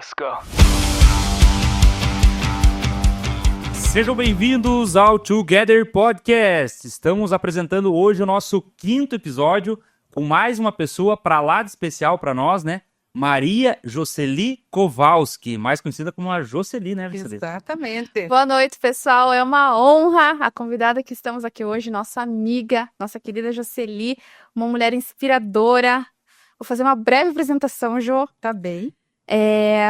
Let's go. Sejam bem-vindos ao Together Podcast. Estamos apresentando hoje o nosso 5º episódio com mais uma pessoa para lá de especial para nós, né? Maria Jocely Kowalski, mais conhecida como a Jocely, né, Jocely? Exatamente. Boa noite, pessoal. É uma honra a convidada que estamos aqui hoje, nossa amiga, nossa querida Jocely, uma mulher inspiradora. Vou fazer uma breve apresentação, Jo. Tá bem.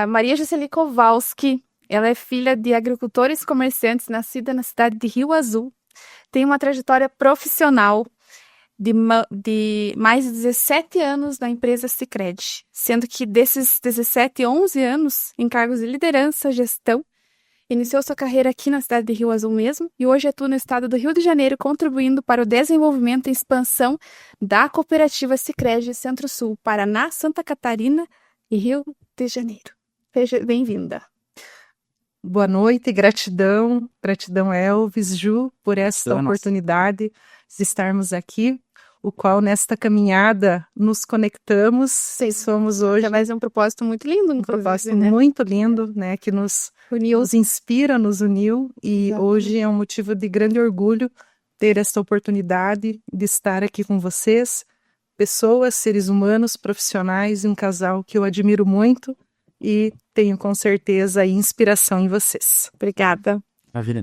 Maria Jocely Kowalski, ela é filha de agricultores e comerciantes, nascida na cidade de Rio Azul. Tem uma trajetória profissional de mais de 17 anos na empresa Sicredi, sendo que desses 17, 11 anos em cargos de liderança, gestão. Iniciou sua carreira aqui na cidade de Rio Azul mesmo e hoje atua no estado do Rio de Janeiro, contribuindo para o desenvolvimento e expansão da cooperativa Sicredi Centro-Sul, Paraná, Santa Catarina e Rio de Janeiro. Seja bem-vinda. Boa noite, gratidão Elvis, Ju, por essa oportunidade de estarmos aqui, o qual nesta caminhada nos conectamos. Somos hoje Mas é um propósito muito lindo, um propósito muito lindo, né, que nos inspira, nos uniu e Exato. Hoje é um motivo de grande orgulho ter essa oportunidade de estar aqui com vocês, pessoas, seres humanos, profissionais e um casal que eu admiro muito e tenho com certeza a inspiração em vocês. Obrigada.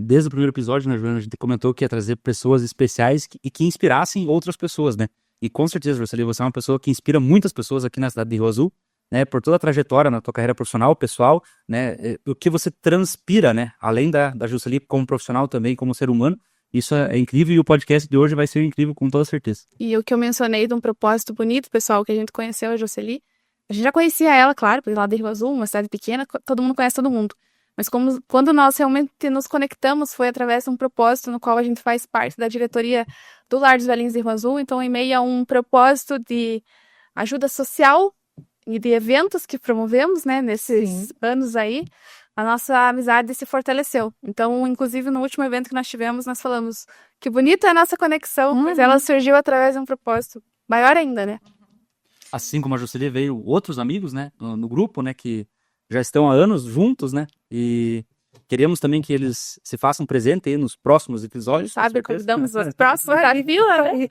Desde o primeiro episódio, né, Joana, a gente comentou que ia trazer pessoas especiais que inspirassem outras pessoas, né? E com certeza, Jocely, você é uma pessoa que inspira muitas pessoas aqui na cidade de Rio Azul, né? Por toda a trajetória na tua carreira profissional, pessoal, né? O que você transpira, né? Além da Jocely como profissional também, como ser humano. Isso é incrível e o podcast de hoje vai ser incrível com toda certeza. E o que eu mencionei de um propósito bonito, pessoal, que a gente conheceu a Jocely, a gente já conhecia ela, claro, porque lá de Rio Azul, uma cidade pequena, todo mundo conhece todo mundo. Mas quando nós realmente nos conectamos, foi através de um propósito no qual a gente faz parte da diretoria do Lar dos Velhinhos de Rio Azul. Então, em meio a um propósito de ajuda social e de eventos que promovemos, né, nesses anos aí, a nossa amizade se fortaleceu. Então, inclusive, no último evento que nós tivemos, nós falamos que bonita é a nossa conexão, mas ela surgiu através de um propósito maior ainda, né? Assim como a Jocely, veio outros amigos, né, no grupo, né, que já estão há anos juntos, né, e queremos também que eles se façam presente aí nos próximos episódios. Sabe, convidamos os próximos da vila, né?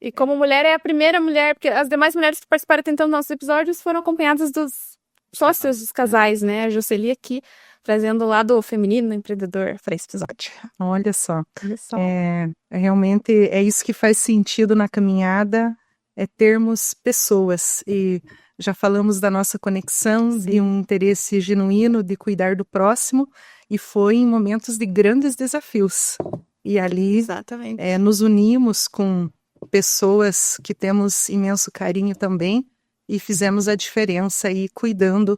E como mulher, é a primeira mulher, porque as demais mulheres que participaram tentando nossos episódios foram acompanhadas dos sócios dos casais, né? A Jocely aqui, trazendo o lado feminino, empreendedor para esse episódio. Olha só. Realmente é isso que faz sentido na caminhada, é termos pessoas e já falamos da nossa conexão, de um interesse genuíno de cuidar do próximo e foi em momentos de grandes desafios. E ali Exatamente. Nos unimos com pessoas que temos imenso carinho também e fizemos a diferença aí cuidando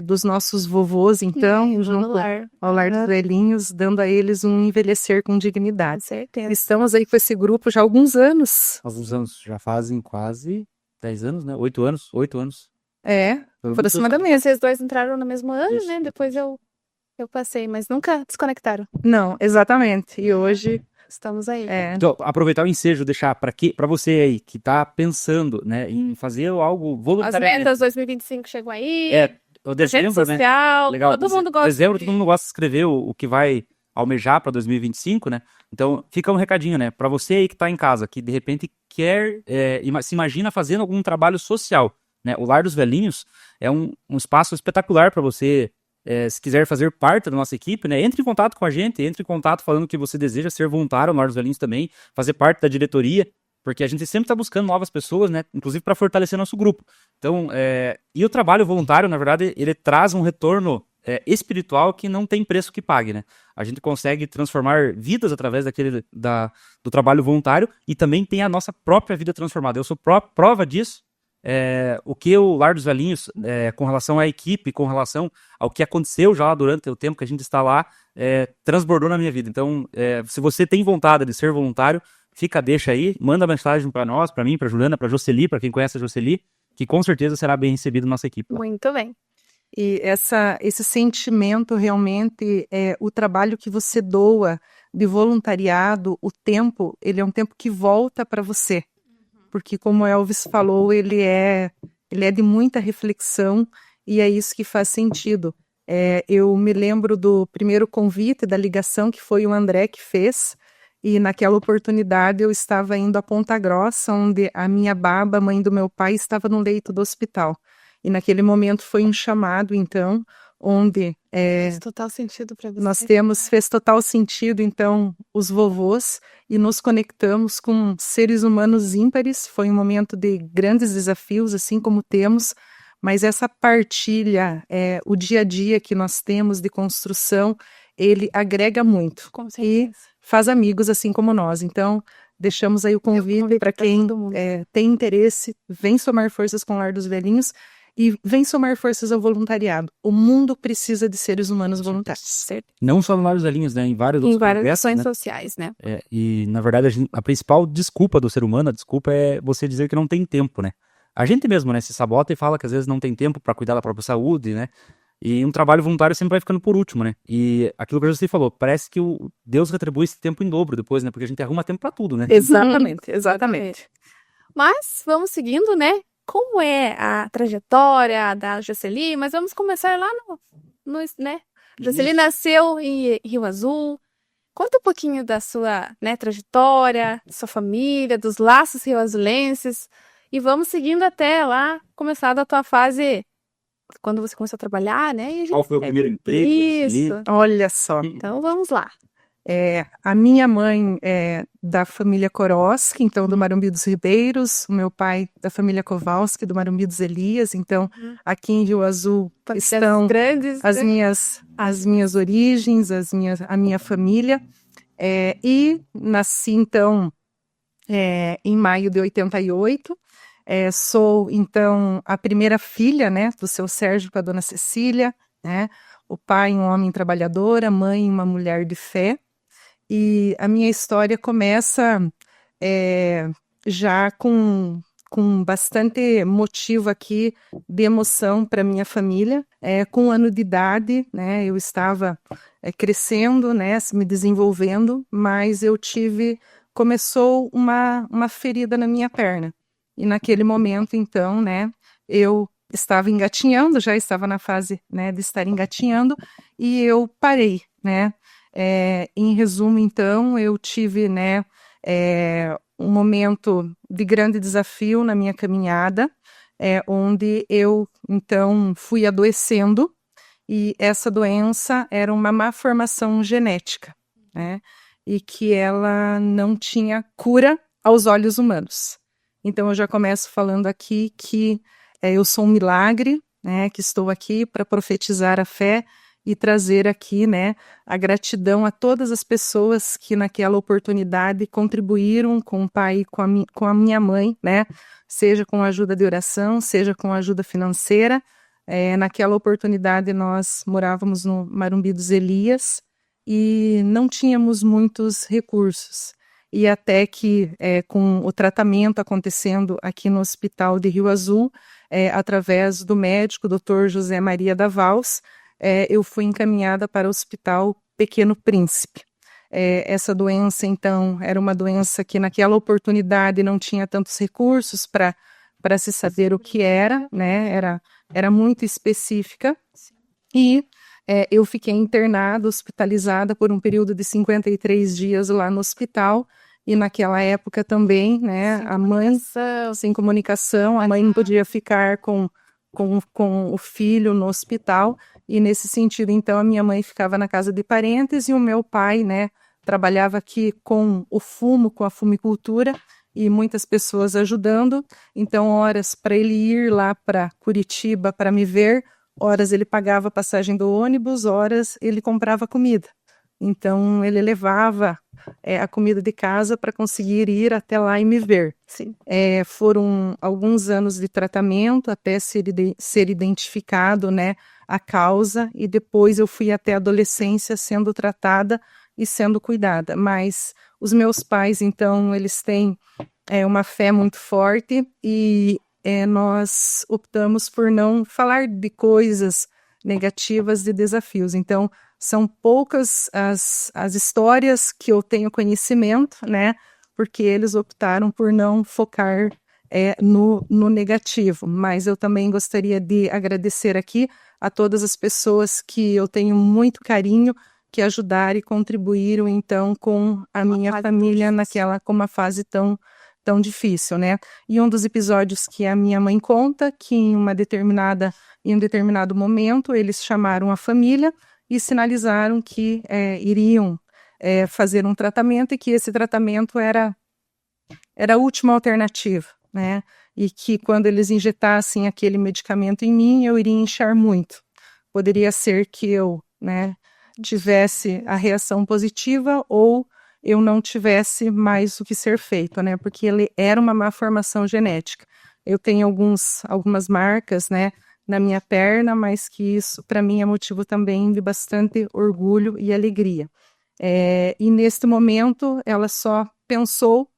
dos nossos vovôs, então, junto ao Lar dos Velhinhos, dando a eles um envelhecer com dignidade. Com certeza. Estamos aí com esse grupo já há alguns anos. Alguns anos, já fazem quase 10 anos, né? 8 anos. Aproximadamente. Vocês dois entraram no mesmo ano, né? Depois eu passei, mas nunca desconectaram. Não, exatamente. E hoje estamos aí. Então, aproveitar o ensejo, deixar para você aí que tá pensando, né, em fazer algo voluntário. As metas 2025 chegam aí. O dezembro, rede social, né? Legal. Todo mundo gosta. Dezembro, todo mundo gosta de escrever o que vai almejar para 2025, né? Então, fica um recadinho, né? Para você aí que tá em casa, que de repente quer, se imagina fazendo algum trabalho social, né? O Lar dos Velhinhos é um espaço espetacular para você, se quiser fazer parte da nossa equipe, né? Entre em contato com a gente, entre em contato falando que você deseja ser voluntário no Lar dos Velhinhos também, fazer parte da diretoria, porque a gente sempre está buscando novas pessoas, né? Inclusive para fortalecer nosso grupo. Então, e o trabalho voluntário, na verdade, ele traz um retorno espiritual que não tem preço que pague, né? A gente consegue transformar vidas através do trabalho voluntário e também tem a nossa própria vida transformada. Eu sou prova disso. O que o Lar dos Velhinhos, com relação à equipe, com relação ao que aconteceu já durante o tempo que a gente está lá, transbordou na minha vida. Então, se você tem vontade de ser voluntário, deixa aí, manda mensagem para nós, para mim, para Juliana, para Jocely, para quem conhece a Jocely, que com certeza será bem recebido na nossa equipe. Muito bem. E esse sentimento realmente o trabalho que você doa de voluntariado, o tempo, ele é um tempo que volta para você. Porque como Elvis falou, ele é de muita reflexão e é isso que faz sentido. Eu me lembro do primeiro convite, da ligação que foi o André que fez, e naquela oportunidade eu estava indo a Ponta Grossa, onde a minha baba, mãe do meu pai, estava no leito do hospital. E naquele momento foi um chamado, então, onde Faz total sentido para você. fez total sentido, então, os vovôs, e nos conectamos com seres humanos ímpares. Foi um momento de grandes desafios, assim como temos, mas essa partilha, o dia a dia que nós temos de construção, ele agrega muito. Com E certeza. faz amigos assim como nós. Então, deixamos aí o convite para quem todo mundo. tem interesse, vem somar forças com o Lar dos Velhinhos e vem somar forças ao voluntariado. O mundo precisa de seres humanos voluntários. Certo. Não só no Lar dos Velhinhos, né? Em vários Em outros várias projetos, ações né? sociais, né? E, na verdade, a principal desculpa do ser humano, a desculpa é você dizer que não tem tempo, né? A gente mesmo, né, se sabota e fala que às vezes não tem tempo para cuidar da própria saúde, né? E um trabalho voluntário sempre vai ficando por último, né? E aquilo que você falou, parece que Deus retribui esse tempo em dobro depois, né? Porque a gente arruma tempo para tudo, né? Exatamente. Mas vamos seguindo, né? Como é a trajetória da Jocely? Mas vamos começar lá né? Jocely nasceu em Rio Azul. Conta um pouquinho da sua, né, trajetória, sua família, dos laços rioazulenses. E vamos seguindo até lá, começar da tua fase, quando você começou a trabalhar, né? E a gente... Qual foi o primeiro emprego? Isso. Olha só. Então vamos lá. A minha mãe é da família Koroski, então do Marumbi dos Ribeiros, o meu pai da família Kowalski, do Marumbi dos Elias. Então, aqui em Rio Azul estão grandes, as minhas origens, a minha família. E nasci, então, em maio de 88. Sou, então, a primeira filha, né, do seu Sérgio com a dona Cecília, né? O pai, um homem trabalhador, a mãe, uma mulher de fé. E a minha história começa já com bastante motivo aqui de emoção para minha família. Com 1 ano de idade, né, eu estava crescendo, né, me desenvolvendo, mas começou uma ferida na minha perna. E naquele momento, então, né, eu estava engatinhando, já estava na fase, né, de estar engatinhando, e eu parei, né. Em resumo, então, eu tive, né, um momento de grande desafio na minha caminhada, onde eu, então, fui adoecendo, e essa doença era uma má formação genética, né, e que ela não tinha cura aos olhos humanos. Então, eu já começo falando aqui que eu sou um milagre, né, que estou aqui para profetizar a fé e trazer aqui, né, a gratidão a todas as pessoas que naquela oportunidade contribuíram com o pai e com a minha mãe, né, seja com a ajuda de oração, seja com a ajuda financeira. Naquela oportunidade nós morávamos no Marumbi dos Elias e não tínhamos muitos recursos. E até que, com o tratamento acontecendo aqui no Hospital de Rio Azul, através do médico, Dr. José Maria da Vals, eu fui encaminhada para o Hospital Pequeno Príncipe. Essa doença, então, era uma doença que naquela oportunidade não tinha tantos recursos para se saber o que era, né? Era muito específica. E eu fiquei internada, hospitalizada por um período de 53 dias lá no hospital. E naquela época também, né, a mãe, sem comunicação, a mãe não podia ficar com o filho no hospital. E nesse sentido, então, a minha mãe ficava na casa de parentes e o meu pai, né, trabalhava aqui com o fumo, com a fumicultura, e muitas pessoas ajudando. Então, horas para ele ir lá para Curitiba para me ver, horas ele pagava a passagem do ônibus, horas ele comprava comida. Então, ele levava a comida de casa para conseguir ir até lá e me ver. Sim. Foram alguns anos de tratamento até ser identificado, né, a causa, e depois eu fui até a adolescência sendo tratada e sendo cuidada. Mas os meus pais, então, eles têm uma fé muito forte e nós optamos por não falar de coisas negativas, de desafios. Então, são poucas as histórias que eu tenho conhecimento, né? Porque eles optaram por não focar no negativo. Mas eu também gostaria de agradecer aqui a todas as pessoas que eu tenho muito carinho, que ajudaram e contribuíram, então, com a minha família com uma fase tão difícil, né? E um dos episódios que a minha mãe conta, que em um determinado momento, eles chamaram a família e sinalizaram que iriam fazer um tratamento e que esse tratamento era a última alternativa, né? E que quando eles injetassem aquele medicamento em mim, eu iria inchar muito. Poderia ser que eu, né, tivesse a reação positiva ou eu não tivesse mais o que ser feito, né? Porque ele era uma malformação genética. Eu tenho algumas marcas, né, na minha perna, mas que isso, para mim, é motivo também de bastante orgulho e alegria. E neste momento, ela só pensou,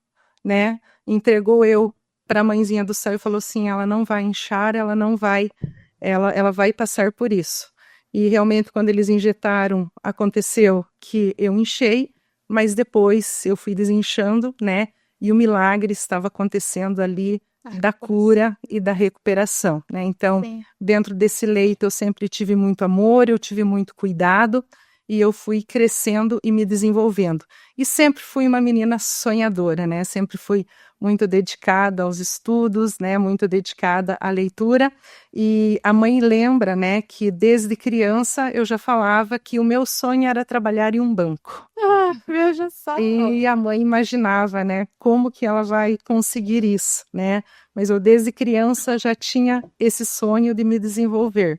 né, entregou eu para a mãezinha do céu e falou assim, ela não vai inchar, ela vai passar por isso. E realmente, quando eles injetaram, aconteceu que eu inchei, mas depois eu fui desinchando, né, e o milagre estava acontecendo ali da cura e da recuperação, né? Então, dentro desse leito eu sempre tive muito amor, eu tive muito cuidado e eu fui crescendo e me desenvolvendo. E sempre fui uma menina sonhadora, né? Sempre fui muito dedicada aos estudos, né? Muito dedicada à leitura. E a mãe lembra, né, que desde criança eu já falava que o meu sonho era trabalhar em um banco. Ah, veja só. E a mãe imaginava, né, como que ela vai conseguir isso, né? Mas eu desde criança já tinha esse sonho de me desenvolver.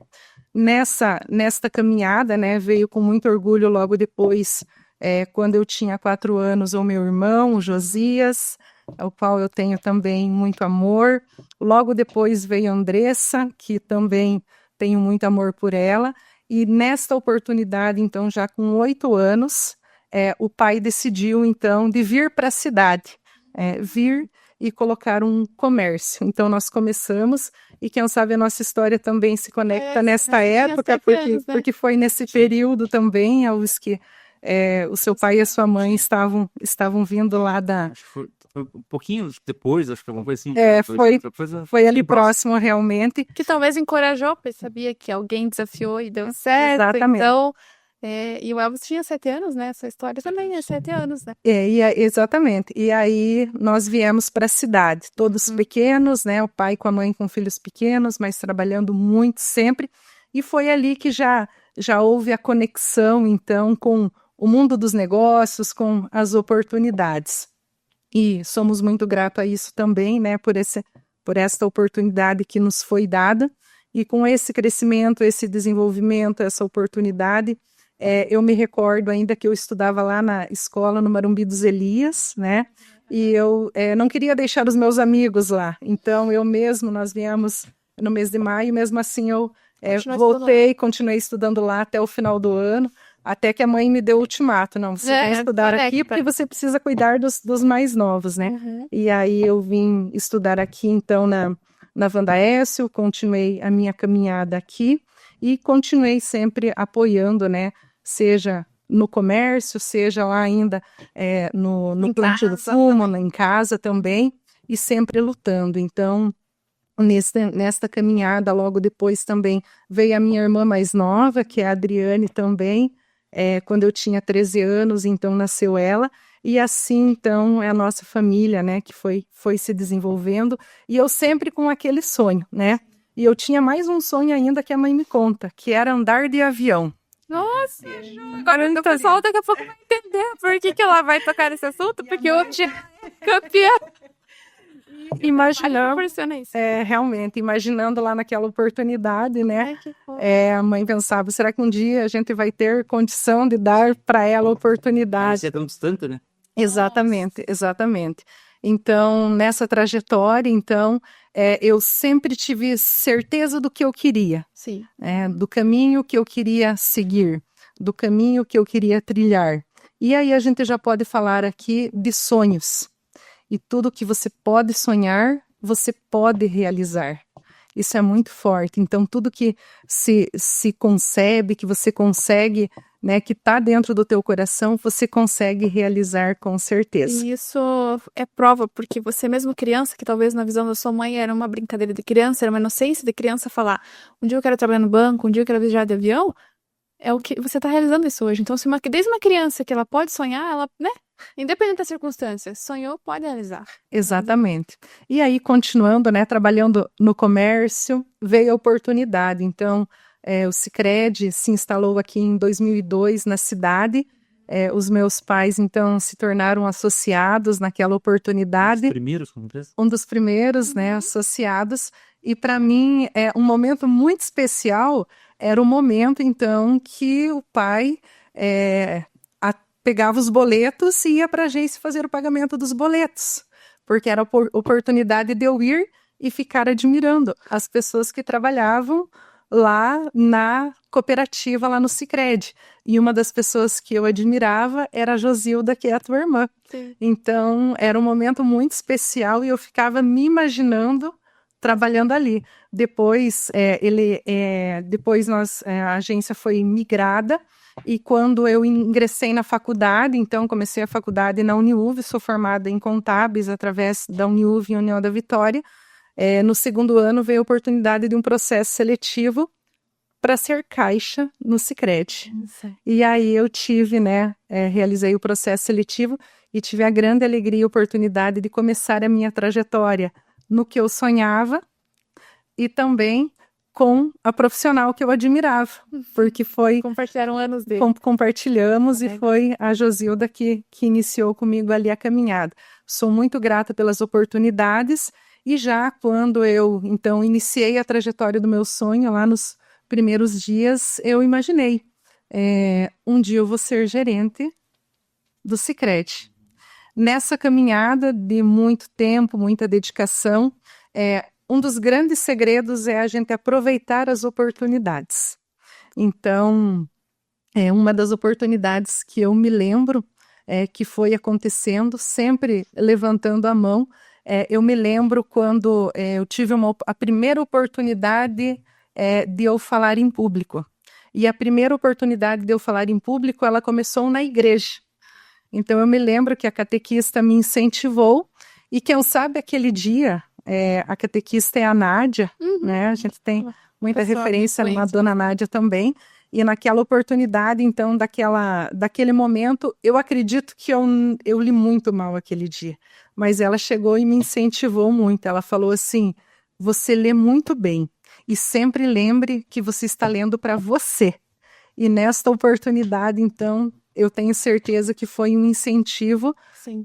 Nesta caminhada, né, veio com muito orgulho logo depois, quando eu tinha 4 anos, o meu irmão, o Josias, ao qual eu tenho também muito amor. Logo depois veio a Andressa, que também tenho muito amor por ela. E nesta oportunidade, então, já com 8 anos, o pai decidiu, então, de vir para a cidade, vir e colocar um comércio. Então, nós começamos, e quem sabe a nossa história também se conecta nesta época, porque foi nesse período também aos que o seu pai e a sua mãe estavam vindo lá da... Acho que foi um pouquinho depois, acho que alguma coisa assim. Foi ali próximo, realmente. Que talvez encorajou, porque sabia que alguém desafiou e deu certo. Exatamente. Então, e o Elvis tinha 7 anos, né? Essa história também é 7 anos, né? Exatamente. E aí nós viemos para a cidade, todos pequenos, né? O pai com a mãe com filhos pequenos, mas trabalhando muito sempre. E foi ali que já houve a conexão, então, com o mundo dos negócios, com as oportunidades. E somos muito gratos a isso também, né? Por esta oportunidade que nos foi dada. E com esse crescimento, esse desenvolvimento, essa oportunidade, eu me recordo ainda que eu estudava lá na escola no Marumbi dos Elias, né? E eu não queria deixar os meus amigos lá. Então, nós viemos no mês de maio, mesmo assim eu voltei, continuei estudando lá até o final do ano, até que a mãe me deu o ultimato. Não, você vai estudar aqui porque você precisa cuidar dos mais novos, né? E aí eu vim estudar aqui, então, na Wanda Écio, continuei a minha caminhada aqui e continuei sempre apoiando, né? Seja no comércio, seja lá ainda no plantio do fumo, em casa também, e sempre lutando. Então, nesta caminhada, logo depois também veio a minha irmã mais nova, que é a Adriane também, quando eu tinha 13 anos, então nasceu ela, e assim, então, é a nossa família, né, que foi se desenvolvendo, e eu sempre com aquele sonho, né, e eu tinha mais um sonho ainda que a mãe me conta, que era andar de avião. Nossa, agora o pessoal daqui a pouco vai entender por que ela vai tocar nesse assunto, porque eu tinha campeã. Realmente, imaginando lá naquela oportunidade, né? A mãe pensava, será que um dia a gente vai ter condição de dar para ela a oportunidade? Isso é tão distante, né? Exatamente. Então, nessa trajetória, então, eu sempre tive certeza do que eu queria. Sim. Do caminho que eu queria seguir, do caminho que eu queria trilhar. E aí a gente já pode falar aqui de sonhos. E tudo que você pode sonhar, você pode realizar. Isso é muito forte. Então, tudo que se concebe, que você consegue né, que está dentro do teu coração, você consegue realizar com certeza. E isso é prova, porque você mesmo criança, que talvez na visão da sua mãe era uma brincadeira de criança, era uma inocência de criança falar, um dia eu quero trabalhar no banco, um dia eu quero viajar de avião, é o que você está realizando isso hoje. Então, se desde uma criança que ela pode sonhar, ela, né, independente das circunstâncias, sonhou, pode realizar. Exatamente. E aí, continuando, né, trabalhando no comércio, veio a oportunidade. Então, o Sicredi se instalou aqui em 2002 na cidade. Os meus pais, então, se tornaram associados naquela oportunidade. Um dos primeiros, né, associados. E para mim, um momento muito especial era o momento, então, que o pai pegava os boletos e ia para a agência fazer o pagamento dos boletos, porque era a oportunidade de eu ir e ficar admirando as pessoas que trabalhavam lá na cooperativa, lá no Sicredi. E uma das pessoas que eu admirava era a Josilda, que é a tua irmã. Sim. Então, era um momento muito especial e eu ficava me imaginando trabalhando ali. Depois, a agência foi migrada e quando eu ingressei na faculdade, então comecei a faculdade na Uniuv, sou formada em contábeis através da Uniuv em União da Vitória. No segundo ano veio a oportunidade de um processo seletivo para ser caixa no Sicredi. E aí eu tive, realizei o processo seletivo e tive a grande alegria e oportunidade de começar a minha trajetória no que eu sonhava e também com a profissional que eu admirava, porque foi... Compartilharam anos dele. Compartilhamos e foi a Josilda que iniciou comigo ali a caminhada. Sou muito grata pelas oportunidades e já quando eu, então, iniciei a trajetória do meu sonho, lá nos primeiros dias, eu imaginei, um dia eu vou ser gerente do Sicredi. Nessa caminhada de muito tempo, muita dedicação, um dos grandes segredos é a gente aproveitar as oportunidades. Então, uma das oportunidades que eu me lembro que foi acontecendo, sempre levantando a mão, eu me lembro quando eu tive a primeira oportunidade de eu falar em público. E a primeira oportunidade de eu falar em público, ela começou na igreja. Então, eu me lembro que a catequista me incentivou e quem sabe aquele dia... a catequista é a Nádia, né? A gente tem muita referência na dona Nádia também. E naquela oportunidade, então, daquele momento, eu acredito que eu li muito mal aquele dia. Mas ela chegou e me incentivou muito. Ela falou assim, você lê muito bem. E sempre lembre que você está lendo para você. E nesta oportunidade, então, eu tenho certeza que foi um incentivo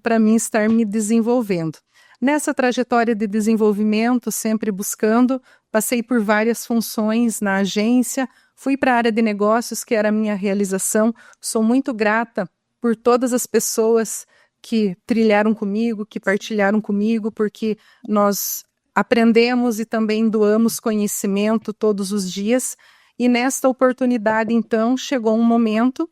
para mim estar me desenvolvendo. Nessa trajetória de desenvolvimento, sempre buscando, passei por várias funções na agência, fui para a área de negócios, que era a minha realização. Sou muito grata por todas as pessoas que trilharam comigo, que partilharam comigo, porque nós aprendemos e também doamos conhecimento todos os dias. E nesta oportunidade, então, chegou um momento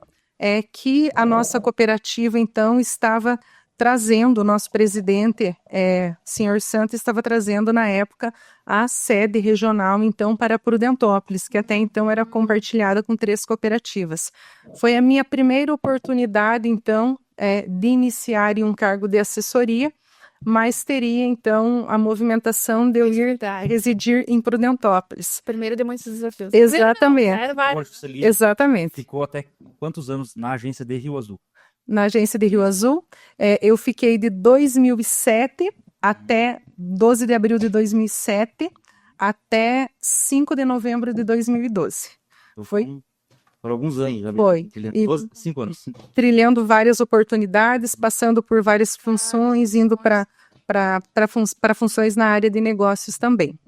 que a nossa cooperativa, então, estava trazendo, o nosso presidente, senhor Santos, estava trazendo na época a sede regional, então, para Prudentópolis, que até então era compartilhada com 3 cooperativas. Foi a minha primeira oportunidade, então, de iniciar em um cargo de assessoria, mas teria, então, a movimentação de eu ir residir em Prudentópolis. Primeiro de muitos desafios. Exatamente. Exatamente. Ficou até quantos anos na agência de Rio Azul? Na agência de Rio Azul, eu fiquei de 2007 até 12 de abril de 2007 até 5 de novembro de 2012. Foi? Por alguns anos. Já Foi. 5 anos. Trilhando várias oportunidades, passando por várias funções, indo para funções na área de negócios também.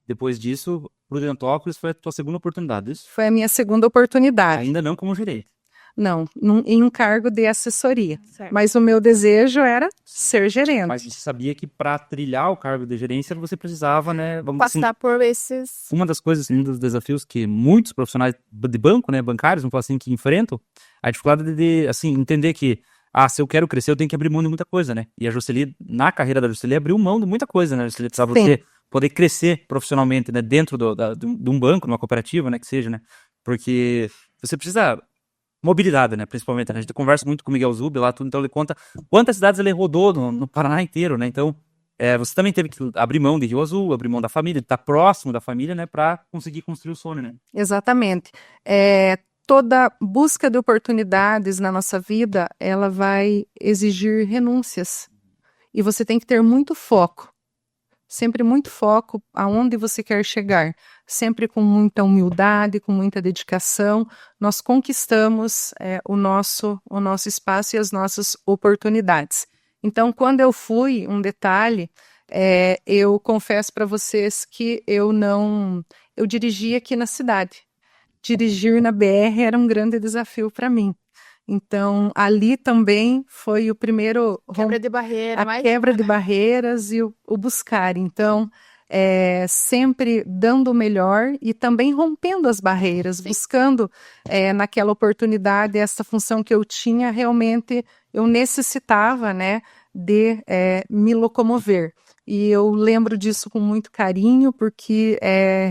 Depois disso, Prudentópolis foi a tua segunda oportunidade, isso? Foi a minha segunda oportunidade. Ainda não como gerente. Não, em um cargo de assessoria. Certo. Mas o meu desejo era ser gerente. Mas você sabia que para trilhar o cargo de gerência você precisava, né? Passar por esses... Uma das coisas, um dos desafios que muitos profissionais de banco, né, bancários, vamos falar assim, que enfrentam, a dificuldade de, assim, entender que, se eu quero crescer, eu tenho que abrir mão de muita coisa, né? E a Jocely, na carreira da Jocely, abriu mão de muita coisa, né? Jocely, precisava você poder crescer profissionalmente, né, dentro de um banco, numa cooperativa, né, que seja, né? Porque você precisa mobilidade, né? Principalmente, né? A gente conversa muito com o Miguel Zubia lá, tudo, então ele conta quantas cidades ele rodou no Paraná inteiro, né? Então, você também teve que abrir mão de Rio Azul, abrir mão da família, de estar próximo da família, né? Para conseguir construir o sonho, né? Exatamente. Toda busca de oportunidades na nossa vida, ela vai exigir renúncias. E você tem que ter muito foco. Sempre muito foco aonde você quer chegar. Sempre com muita humildade, com muita dedicação, nós conquistamos o nosso espaço e as nossas oportunidades. Então, quando eu fui, um detalhe, eu confesso para vocês que eu dirigia aqui na cidade. Dirigir na BR era um grande desafio para mim. Então, ali também foi o primeiro... Quebra de barreira. A quebra de barreiras e o buscar. Então, sempre dando o melhor e também rompendo as barreiras, Sim. buscando naquela oportunidade, essa função que eu tinha, realmente eu necessitava, né, de me locomover. E eu lembro disso com muito carinho, porque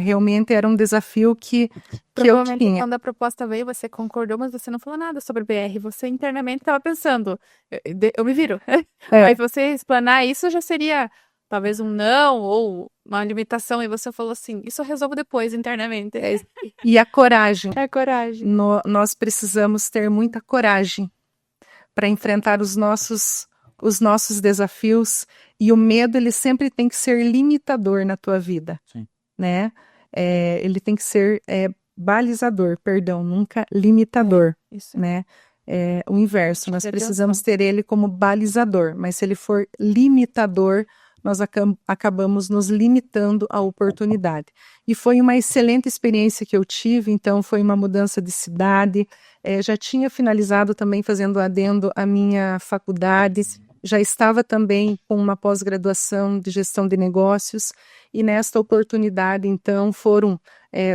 realmente era um desafio que eu tinha. Quando a proposta veio, você concordou, mas você não falou nada sobre BR. Você internamente estava pensando, eu me viro. Aí você explanar isso já seria talvez um não ou uma limitação. E você falou assim, isso eu resolvo depois internamente. E a coragem. É a coragem. Nós precisamos ter muita coragem para enfrentar os nossos desafios, e o medo, ele sempre tem que ser limitador na tua vida. Sim. Né? Ele tem que ser balizador, perdão, nunca limitador. Isso. Né? O inverso, nós precisamos ter ele como balizador, mas se ele for limitador, nós acabamos nos limitando à oportunidade. E foi uma excelente experiência que eu tive, então foi uma mudança de cidade, já tinha finalizado também fazendo adendo à minha faculdade, já estava também com uma pós-graduação de gestão de negócios, e nesta oportunidade, então, foram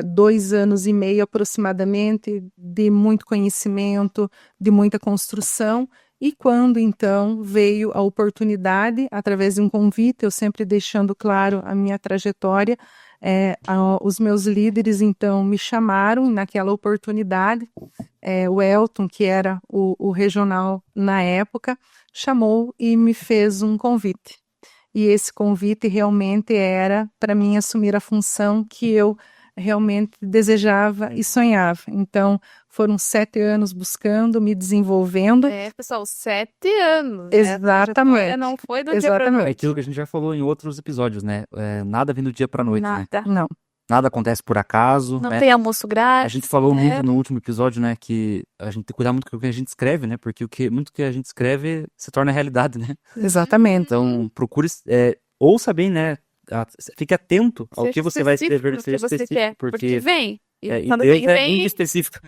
2 anos e meio aproximadamente de muito conhecimento, de muita construção. E quando, então, veio a oportunidade, através de um convite, eu sempre deixando claro a minha trajetória, os meus líderes, então, me chamaram naquela oportunidade, o Elton, que era o regional na época, chamou e me fez um convite. E esse convite realmente era para mim assumir a função que eu realmente desejava e sonhava. Então, foram 7 anos buscando, me desenvolvendo. Pessoal, 7 anos. Exatamente. Não foi do dia para noite. É aquilo que a gente já falou em outros episódios, né? Nada vem do dia pra noite, né? Nada. Não. Nada acontece por acaso, Não né? tem almoço grátis. A gente falou muito no último episódio, né, que a gente tem que cuidar muito com o que a gente escreve, né? Porque muito que a gente escreve se torna realidade, né? Exatamente. Então, procure, ouça bem, né? Fique atento ao que você vai escrever, seja específico, porque vem. Quando Deus é muito específico.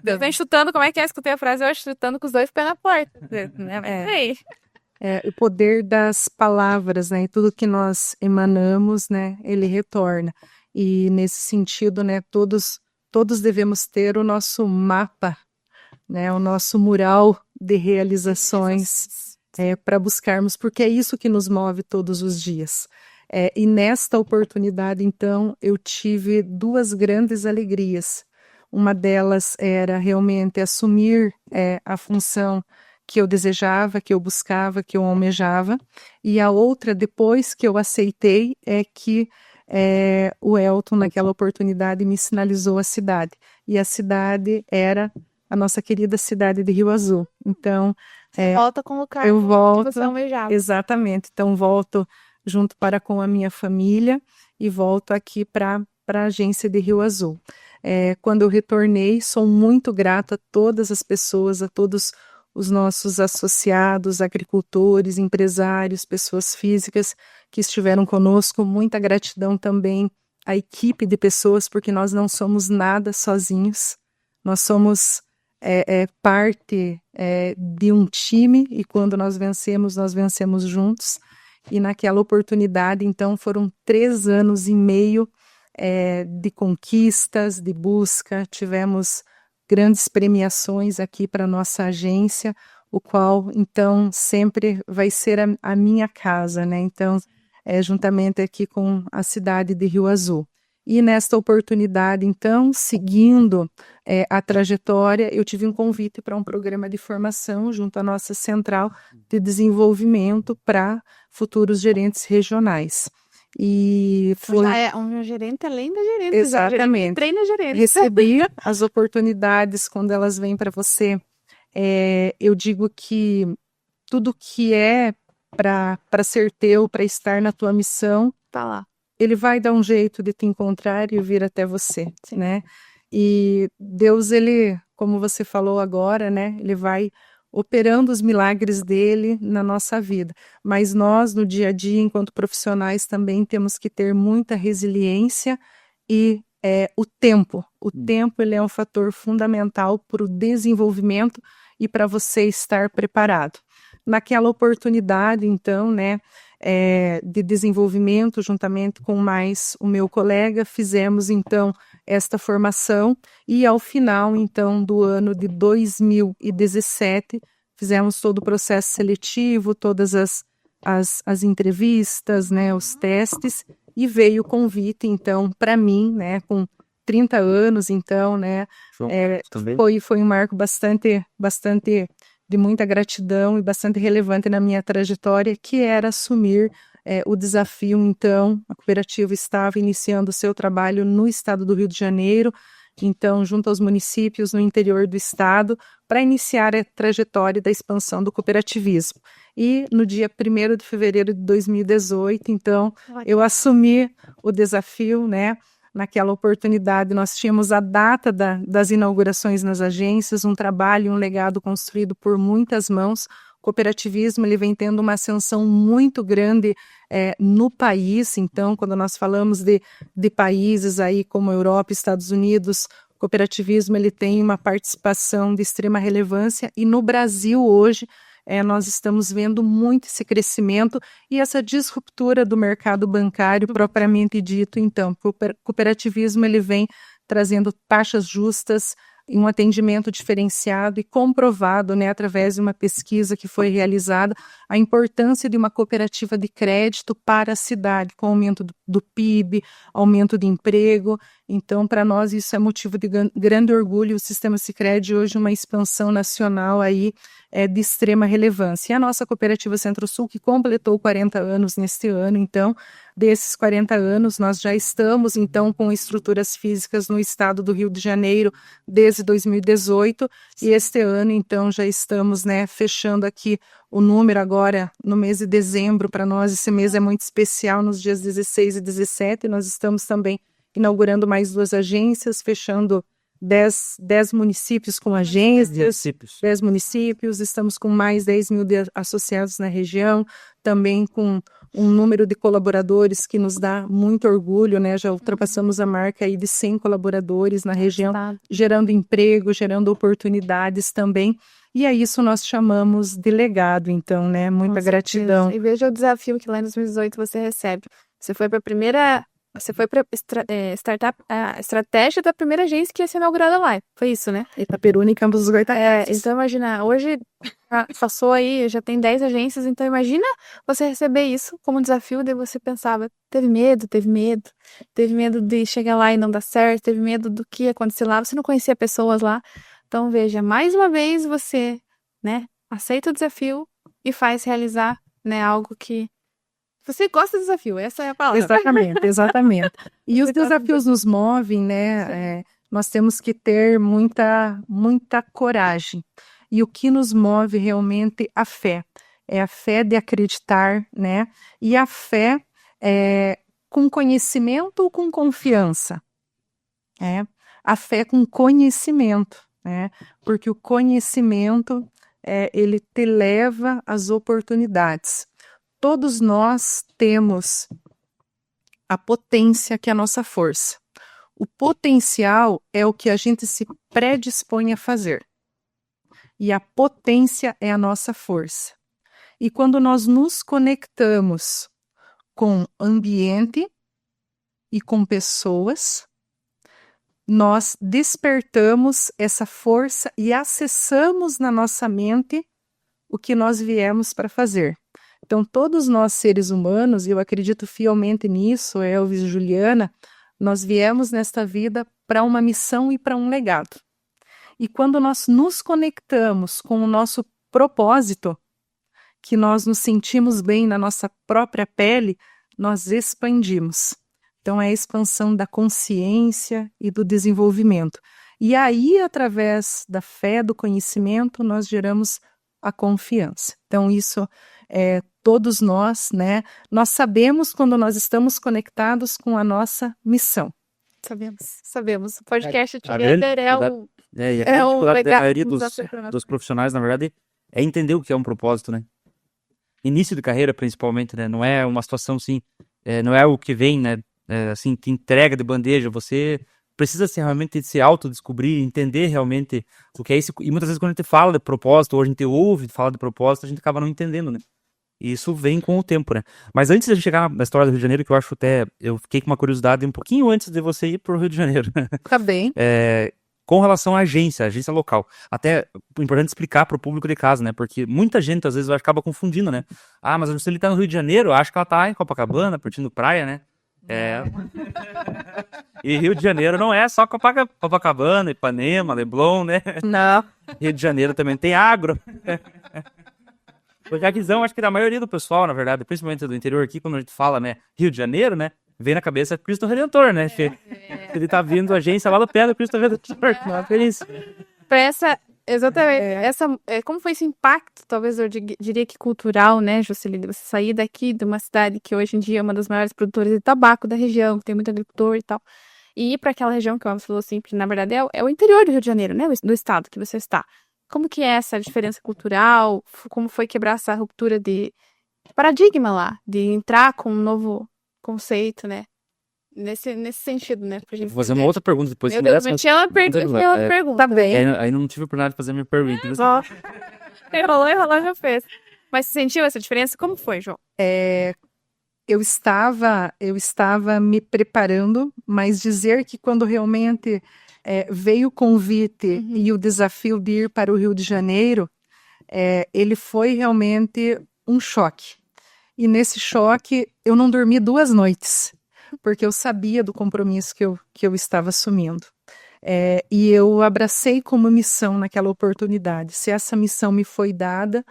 Deus vem chutando, como é que é? Escutei a frase, eu chutando com os 2 pés na porta. O poder das palavras, né? E tudo que nós emanamos, né? Ele retorna. E nesse sentido, né? Todos devemos ter o nosso mapa, né? O nosso mural de realizações para buscarmos, porque é isso que nos move todos os dias. E nesta oportunidade, então, eu tive 2 grandes alegrias. Uma delas era realmente assumir a função que eu desejava, que eu buscava, que eu almejava. E a outra, depois que eu aceitei, é que o Elton, naquela oportunidade, me sinalizou a cidade. E a cidade era a nossa querida cidade de Rio Azul. Então, volta com o cargo eu volto, que você almejava. Exatamente. Então, volto junto com a minha família e volto aqui para a agência de Rio Azul. Quando eu retornei, sou muito grata a todas as pessoas, a todos os nossos associados, agricultores, empresários, pessoas físicas que estiveram conosco. Muita gratidão também à equipe de pessoas, porque nós não somos nada sozinhos. Nós somos parte de um time, e quando nós vencemos juntos. E naquela oportunidade, então, foram 3 anos e meio de conquistas, de busca. Tivemos grandes premiações aqui para a nossa agência, o qual, então, sempre vai ser a minha casa, né? Então, juntamente aqui com a cidade de Rio Azul. E nesta oportunidade, então, seguindo a trajetória, eu tive um convite para um programa de formação junto à nossa central de desenvolvimento para futuros gerentes regionais. E foi... Já é um gerente além da gerente. Exatamente. Treina gerente. Recebi as oportunidades quando elas vêm para você. Eu digo que tudo que é para ser teu, para estar na tua missão, Tá lá. ele vai dar um jeito de te encontrar e vir até você, né? E Deus, ele, como você falou agora, né? Ele vai operando os milagres dele na nossa vida. Mas nós, no dia a dia, enquanto profissionais, também temos que ter muita resiliência e o tempo. O tempo, ele é um fator fundamental para o desenvolvimento e para você estar preparado. Naquela oportunidade, então, né, de desenvolvimento, juntamente com mais o meu colega, fizemos, então, esta formação e, ao final, então, do ano de 2017, fizemos todo o processo seletivo, todas as entrevistas, né, os testes, e veio o convite, então, para mim, né, com 30 anos, então, né, foi um marco bastante de muita gratidão e bastante relevante na minha trajetória, que era assumir o desafio. Então, a cooperativa estava iniciando o seu trabalho no estado do Rio de Janeiro, então, junto aos municípios no interior do estado, para iniciar a trajetória da expansão do cooperativismo. E no dia 1º de fevereiro de 2018, então, eu assumi o desafio, né? Naquela oportunidade, nós tínhamos a data das inaugurações nas agências, um trabalho, um legado construído por muitas mãos. O cooperativismo, ele vem tendo uma ascensão muito grande no país. Então, quando nós falamos de países aí como Europa, Estados Unidos, o cooperativismo, ele tem uma participação de extrema relevância. E no Brasil, hoje, nós estamos vendo muito esse crescimento e essa disruptura do mercado bancário propriamente dito. Então, o cooperativismo, ele vem trazendo taxas justas e um atendimento diferenciado e comprovado, né, através de uma pesquisa que foi realizada, a importância de uma cooperativa de crédito para a cidade, com aumento do PIB, aumento de emprego. Então, para nós, isso é motivo de grande orgulho. O Sistema Sicredi hoje uma expansão nacional aí, de extrema relevância. E a nossa cooperativa Centro-Sul, que completou 40 anos neste ano, então, desses 40 anos, nós já estamos, então, com estruturas físicas no estado do Rio de Janeiro desde 2018, e este ano, então, já estamos, né, fechando aqui o número agora no mês de dezembro. Para nós, esse mês é muito especial, nos dias 16 e 17, nós estamos também inaugurando mais 2 agências, fechando 10 municípios com agências, 10 municípios, estamos com mais 10 mil associados na região, também com um número de colaboradores que nos dá muito orgulho, né? Já ultrapassamos a marca aí de 100 colaboradores na região, gerando emprego, gerando oportunidades também, e a isso nós chamamos de legado, então, né? Muita gratidão. E veja o desafio que lá em 2018 você recebe. Você foi para a primeira... Você foi para startup, a estratégia da primeira agência que ia ser inaugurada lá. Foi isso, né? Itaperuna e Campos dos Goytacazes. Então, imagina, hoje passou aí, já tem 10 agências, então imagina você receber isso como desafio, daí você pensava, teve medo de chegar lá e não dar certo, teve medo do que ia acontecer lá, você não conhecia pessoas lá. Então, veja, mais uma vez você, né, aceita o desafio e faz realizar, né, algo que você gosta do desafio, essa é a palavra. Exatamente. E os desafios nos movem, né? Nós temos que ter muita coragem. E o que nos move realmente a fé. É a fé de acreditar, né? E a fé com conhecimento ou com confiança? A fé com conhecimento, né? Porque o conhecimento, ele te leva às oportunidades. Todos nós temos a potência, que é a nossa força. O potencial é o que a gente se predispõe a fazer. E a potência é a nossa força. E quando nós nos conectamos com ambiente e com pessoas, nós despertamos essa força e acessamos na nossa mente o que nós viemos para fazer. Então, todos nós seres humanos, e eu acredito fielmente nisso, Elvis e Juliana, nós viemos nesta vida para uma missão e para um legado. E quando nós nos conectamos com o nosso propósito, que nós nos sentimos bem na nossa própria pele, nós expandimos. Então, é a expansão da consciência e do desenvolvimento. E aí, através da fé, do conhecimento, nós geramos a confiança. Então, isso é todos nós, né? Nós sabemos quando nós estamos conectados com a nossa missão. Sabemos. O podcast A grande Together e a é um dificuldade da legal. maioria dos profissionais, na verdade, é entender o que é um propósito, né? Início de carreira, principalmente, né? Não é uma situação assim, não é o que vem, né? Assim, te entrega de bandeja. Você precisa realmente se autodescobrir, entender realmente o que é isso. E muitas vezes quando a gente fala de propósito, ou a gente ouve falar de propósito, a gente acaba não entendendo, né? E isso vem com o tempo, né? Mas antes de a gente chegar na história do Rio de Janeiro, que eu fiquei com uma curiosidade um pouquinho antes de você ir pro Rio de Janeiro. Tá bem. Com relação à agência local. Até é importante explicar para o público de casa, né? Porque muita gente, às vezes, acaba confundindo, né? Ah, mas a Juscelie tá no Rio de Janeiro, acho que ela tá em Copacabana, curtindo praia, né? E Rio de Janeiro não é só Copacabana, Ipanema, Leblon, né? Não. Rio de Janeiro também tem agro. Porque a visão, acho que da maioria do pessoal, na verdade, principalmente do interior aqui, quando a gente fala, né, Rio de Janeiro, né? Vem na cabeça Cristo Redentor, né? Ele tá vindo a agência lá do pé do Cristo Redentor, não é feliz. Exatamente. Como foi esse impacto, talvez eu diria que cultural, né, Juscelie? Você sair daqui de uma cidade que hoje em dia é uma das maiores produtoras de tabaco da região, que tem muito agricultor e tal, e ir para aquela região que o Alves falou assim, que na verdade é o interior do Rio de Janeiro, né? Do estado que você está. Como que é essa diferença cultural? Como foi quebrar essa ruptura de paradigma lá, de entrar com um novo conceito, né? Nesse sentido, né? Pra gente Vou fazer uma outra pergunta depois. Meu Deus, mas tinha uma pergunta. Tá bem. Aí não tive oportunidade de fazer a minha pergunta. Enrolou, já fez. Mas você sentiu essa diferença? Como foi, João? Eu estava me preparando, mas dizer que quando realmente veio o convite e o desafio de ir para o Rio de Janeiro, ele foi realmente um choque. E nesse choque, eu não dormi 2 noites, porque eu sabia do compromisso que eu estava assumindo. E eu abracei como missão naquela oportunidade. Se essa missão me foi dada,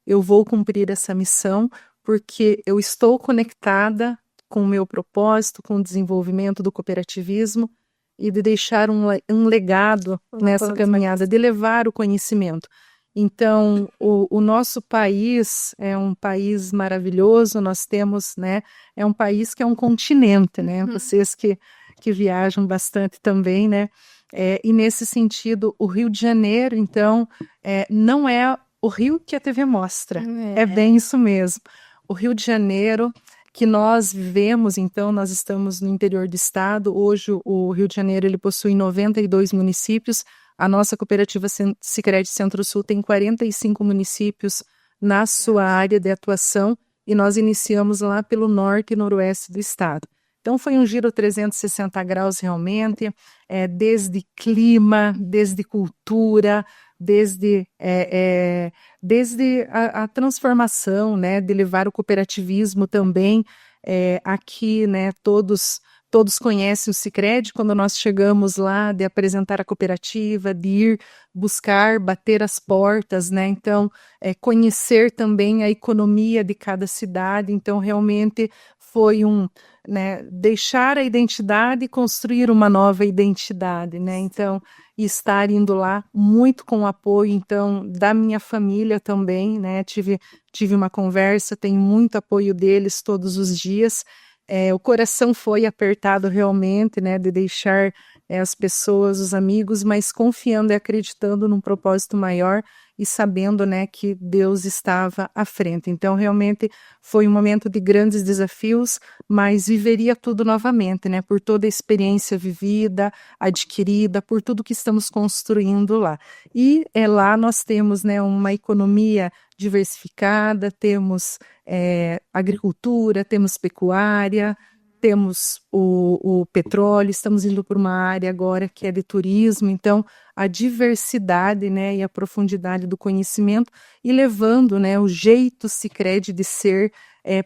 eu vou cumprir essa missão, porque eu estou conectada com o meu propósito, com o desenvolvimento do cooperativismo e de deixar um legado nessa caminhada, de levar o conhecimento. Então, o nosso país é um país maravilhoso, nós temos, né, é um país que é um continente, né, vocês que viajam bastante também, né, e nesse sentido, o Rio de Janeiro, então, não é o Rio que a TV mostra, é bem isso mesmo. O Rio de Janeiro que nós vivemos, então, nós estamos no interior do estado, hoje o Rio de Janeiro ele possui 92 municípios, a nossa cooperativa Sicredi Centro-Sul tem 45 municípios na sua área de atuação e nós iniciamos lá pelo norte e noroeste do estado. Então foi um giro 360 graus realmente, desde clima, desde cultura, desde a transformação, né, de levar o cooperativismo também aqui, né, todos conhecem o Sicredi, quando nós chegamos lá, de apresentar a cooperativa, de ir buscar, bater as portas, né, então conhecer também a economia de cada cidade, então realmente foi né, deixar a identidade e construir uma nova identidade, né, então, e estar indo lá muito com o apoio, então, da minha família também, né, tive uma conversa, tenho muito apoio deles todos os dias, o coração foi apertado realmente, né, de deixar as pessoas, os amigos, mas confiando e acreditando num propósito maior e sabendo, né, que Deus estava à frente. Então, realmente foi um momento de grandes desafios, mas viveria tudo novamente, né, por toda a experiência vivida, adquirida, por tudo que estamos construindo lá. E lá nós temos, né, uma economia diversificada, temos agricultura, temos pecuária, temos o petróleo, estamos indo para uma área agora que é de turismo, então a diversidade, né, e a profundidade do conhecimento e levando, né, o jeito Sicredi de ser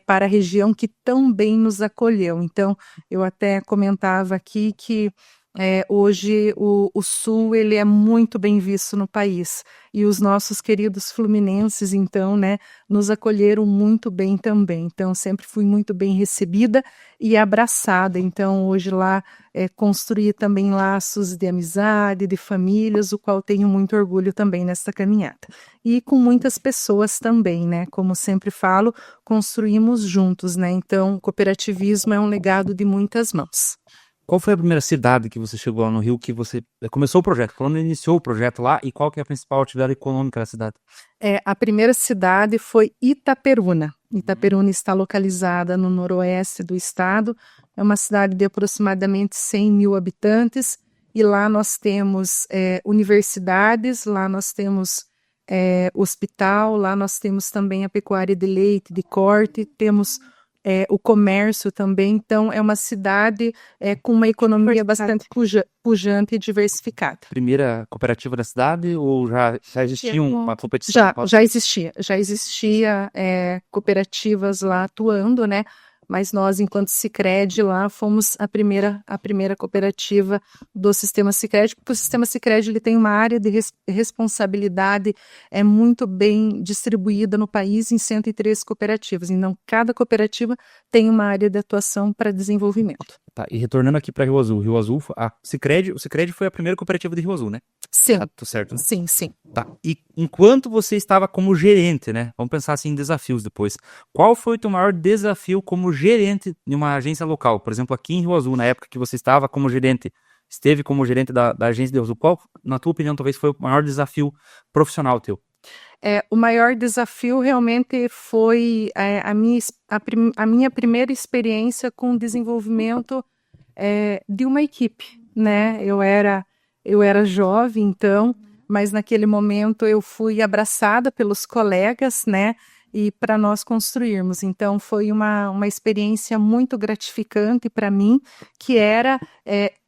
para a região que tão bem nos acolheu. Então, eu até comentava aqui que Hoje o Sul ele é muito bem visto no país e os nossos queridos fluminenses, então, né, nos acolheram muito bem também. Então, sempre fui muito bem recebida e abraçada. Então, hoje lá construí também laços de amizade, de famílias, o qual tenho muito orgulho também nesta caminhada. E com muitas pessoas também, né? Como sempre falo, construímos juntos, né? Então, o cooperativismo é um legado de muitas mãos. Qual foi a primeira cidade que você chegou lá no Rio que você começou o projeto? Quando iniciou o projeto lá e qual que é a principal atividade econômica da cidade? A primeira cidade foi Itaperuna. Itaperuna está localizada no noroeste do estado. É uma cidade de aproximadamente 100 mil habitantes e lá nós temos universidades, lá nós temos hospital, lá nós temos também a pecuária de leite, de corte, temos o comércio também. Então, é uma cidade com uma economia bastante pujante e diversificada. Primeira cooperativa da cidade ou já existia uma competição? Já existia cooperativas lá atuando, né? Mas nós, enquanto Sicredi, lá fomos a primeira cooperativa do Sistema Sicredi, porque o Sistema Sicredi ele tem uma área de responsabilidade muito bem distribuída no país em 103 cooperativas. Então, cada cooperativa tem uma área de atuação para desenvolvimento. Tá, e retornando aqui para Rio Azul. Rio Azul, o Sicredi foi a primeira cooperativa de Rio Azul, né? Sim. Tá certo, né? Sim, sim. Tá. E enquanto você estava como gerente, né? Vamos pensar assim em desafios depois. Qual foi o teu maior desafio como gerente de uma agência local? Por exemplo, aqui em Rio Azul, na época que você estava como gerente, esteve como gerente da agência de Rio Azul. Qual, na tua opinião, talvez foi o maior desafio profissional teu? O maior desafio realmente foi a minha primeira experiência com o desenvolvimento de uma equipe, né? Eu era jovem, então, mas naquele momento eu fui abraçada pelos colegas, né? E para nós construirmos. Então, foi uma experiência muito gratificante para mim, que era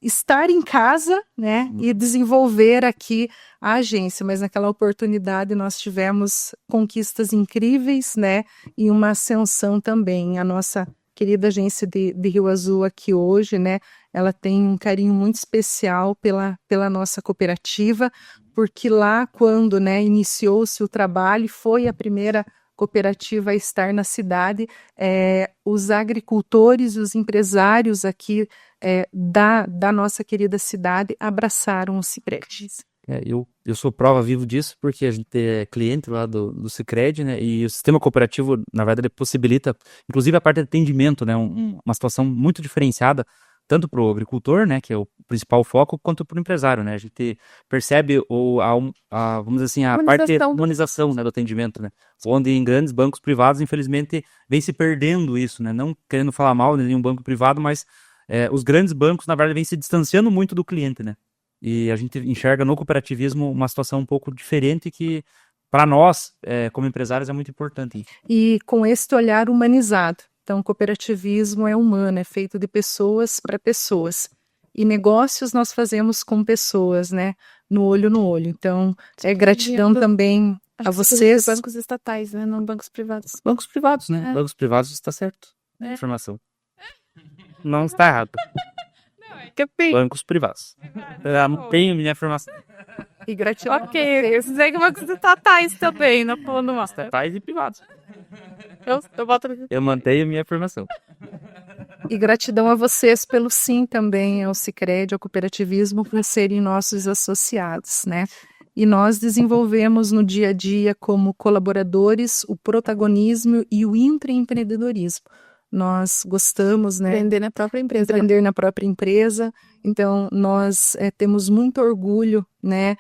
estar em casa, né? E desenvolver aqui a agência. Mas naquela oportunidade nós tivemos conquistas incríveis, né? E uma ascensão também. A nossa querida agência de Rio Azul aqui hoje, né? Ela tem um carinho muito especial pela nossa cooperativa, porque lá, quando, né, iniciou-se o trabalho, foi a primeira cooperativa a estar na cidade, os agricultores e os empresários aqui da nossa querida cidade abraçaram o Sicredi. Eu sou prova viva disso, porque a gente é cliente lá do Sicredi, né? E o sistema cooperativo, na verdade, possibilita, inclusive a parte de atendimento, né? Uma situação muito diferenciada, tanto para o agricultor, né? Que é o principal foco, quanto para o empresário, né? A gente percebe vamos dizer assim, a parte de humanização, né, do atendimento, né? Onde em grandes bancos privados, infelizmente, vem se perdendo isso, né? Não querendo falar mal de nenhum banco privado, mas os grandes bancos, na verdade, vêm se distanciando muito do cliente, né? E a gente enxerga no cooperativismo uma situação um pouco diferente que, para nós, como empresários, é muito importante. E com este olhar humanizado. Então, o cooperativismo é humano, é feito de pessoas para pessoas. E negócios nós fazemos com pessoas, né? No olho no olho. Então, gratidão também a vocês. Bancos estatais, né? Não bancos privados. Bancos privados, né? Bancos privados está certo. Informação. Não está errado. Bancos privados. Eu tenho minha informação. E gratidão. Ok, eu sei que bancos estatais também, não falando mal. Estatais e privados. Eu mantenho minha informação. E gratidão a vocês pelo sim também ao Sicredi, ao cooperativismo, por serem nossos associados, né? E nós desenvolvemos no dia a dia como colaboradores o protagonismo e o intraempreendedorismo. Nós gostamos, né? Empreender na própria empresa. Empreender na própria empresa. Então, nós temos muito orgulho, né?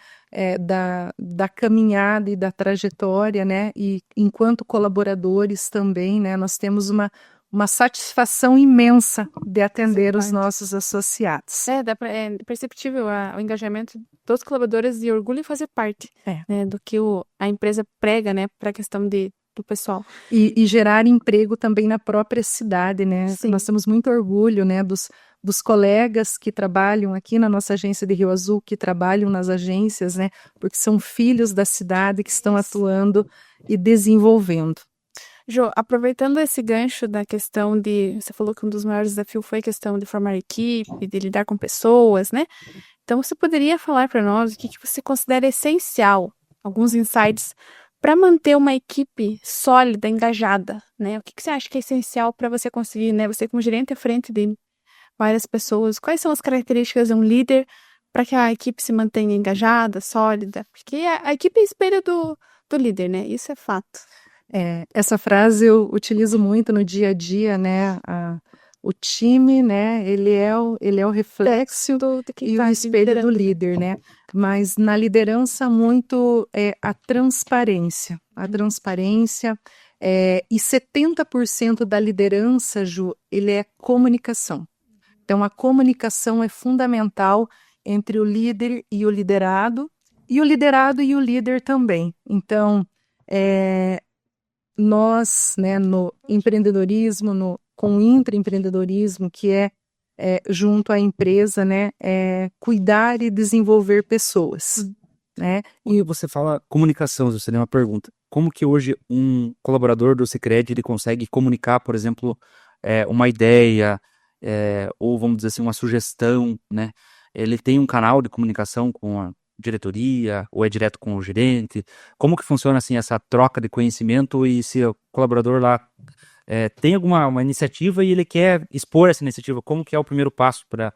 Da caminhada e da trajetória, né? E enquanto colaboradores também, né? Nós temos uma satisfação imensa de atender os nossos associados. É perceptível o engajamento dos colaboradores e orgulho em fazer parte né, do que a empresa prega, né? Para a questão do pessoal. E gerar emprego também na própria cidade, né? Sim. Nós temos muito orgulho, né, dos colegas que trabalham aqui na nossa agência de Rio Azul, que trabalham nas agências, né? Porque são filhos da cidade que estão atuando e desenvolvendo. Jô, aproveitando esse gancho da questão de, você falou que um dos maiores desafios foi a questão de formar equipe, de lidar com pessoas, né? Então, você poderia falar para nós o que você considera essencial, alguns insights para manter uma equipe sólida, engajada, né? O que você acha que é essencial para você conseguir, né? Você como gerente à frente de várias pessoas, quais são as características de um líder para que a equipe se mantenha engajada, sólida? Porque a equipe é espelho do líder, né? Isso é fato. Essa frase eu utilizo muito no dia a dia, né? O time, né? Ele é o reflexo De quem e o tá espelho do liderando. líder, né? Mas na liderança muito a transparência. A transparência e 70% da liderança, Ju, ele é comunicação. Então a comunicação é fundamental entre o líder e o liderado e o líder também. Então, nós, né, no empreendedorismo, com o intraempreendedorismo, que junto à empresa, né, cuidar e desenvolver pessoas, né? E você fala comunicação, você tem uma pergunta. Como que hoje um colaborador do Sicredi ele consegue comunicar, por exemplo, uma ideia, ou vamos dizer assim, uma sugestão, né? Ele tem um canal de comunicação com a diretoria, ou é direto com o gerente? Como que funciona assim essa troca de conhecimento e se o colaborador lá tem uma iniciativa e ele quer expor essa iniciativa, como que é o primeiro passo para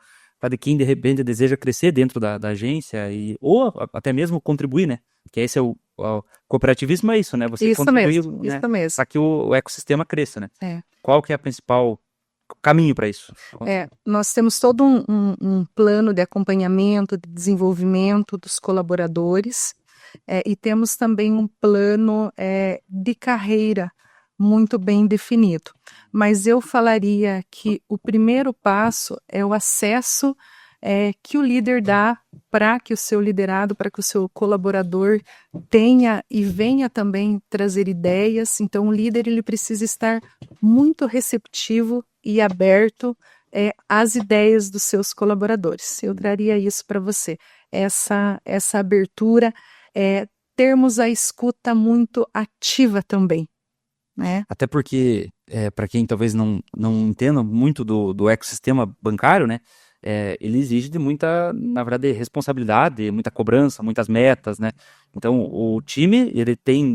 de quem de repente deseja crescer dentro da agência ou até mesmo contribuir, né? Que esse é o cooperativismo é isso, né? Você Isso contribuir, mesmo, né? isso mesmo. Para que o ecossistema cresça, né? É. Qual que é a principal caminho para isso? Nós temos todo um plano de acompanhamento, de desenvolvimento dos colaboradores, e temos também um plano de carreira muito bem definido. Mas eu falaria que o primeiro passo é o acesso que o líder dá para que o seu liderado, para que o seu colaborador tenha e venha também trazer ideias. Então, o líder ele precisa estar muito receptivo e aberto às ideias dos seus colaboradores. Eu traria isso para você, essa abertura, termos a escuta muito ativa também, né? Até porque, para quem talvez não entenda muito do ecossistema bancário, né? Ele exige de muita, na verdade, responsabilidade, muita cobrança, muitas metas, né? Então, o time, ele tem,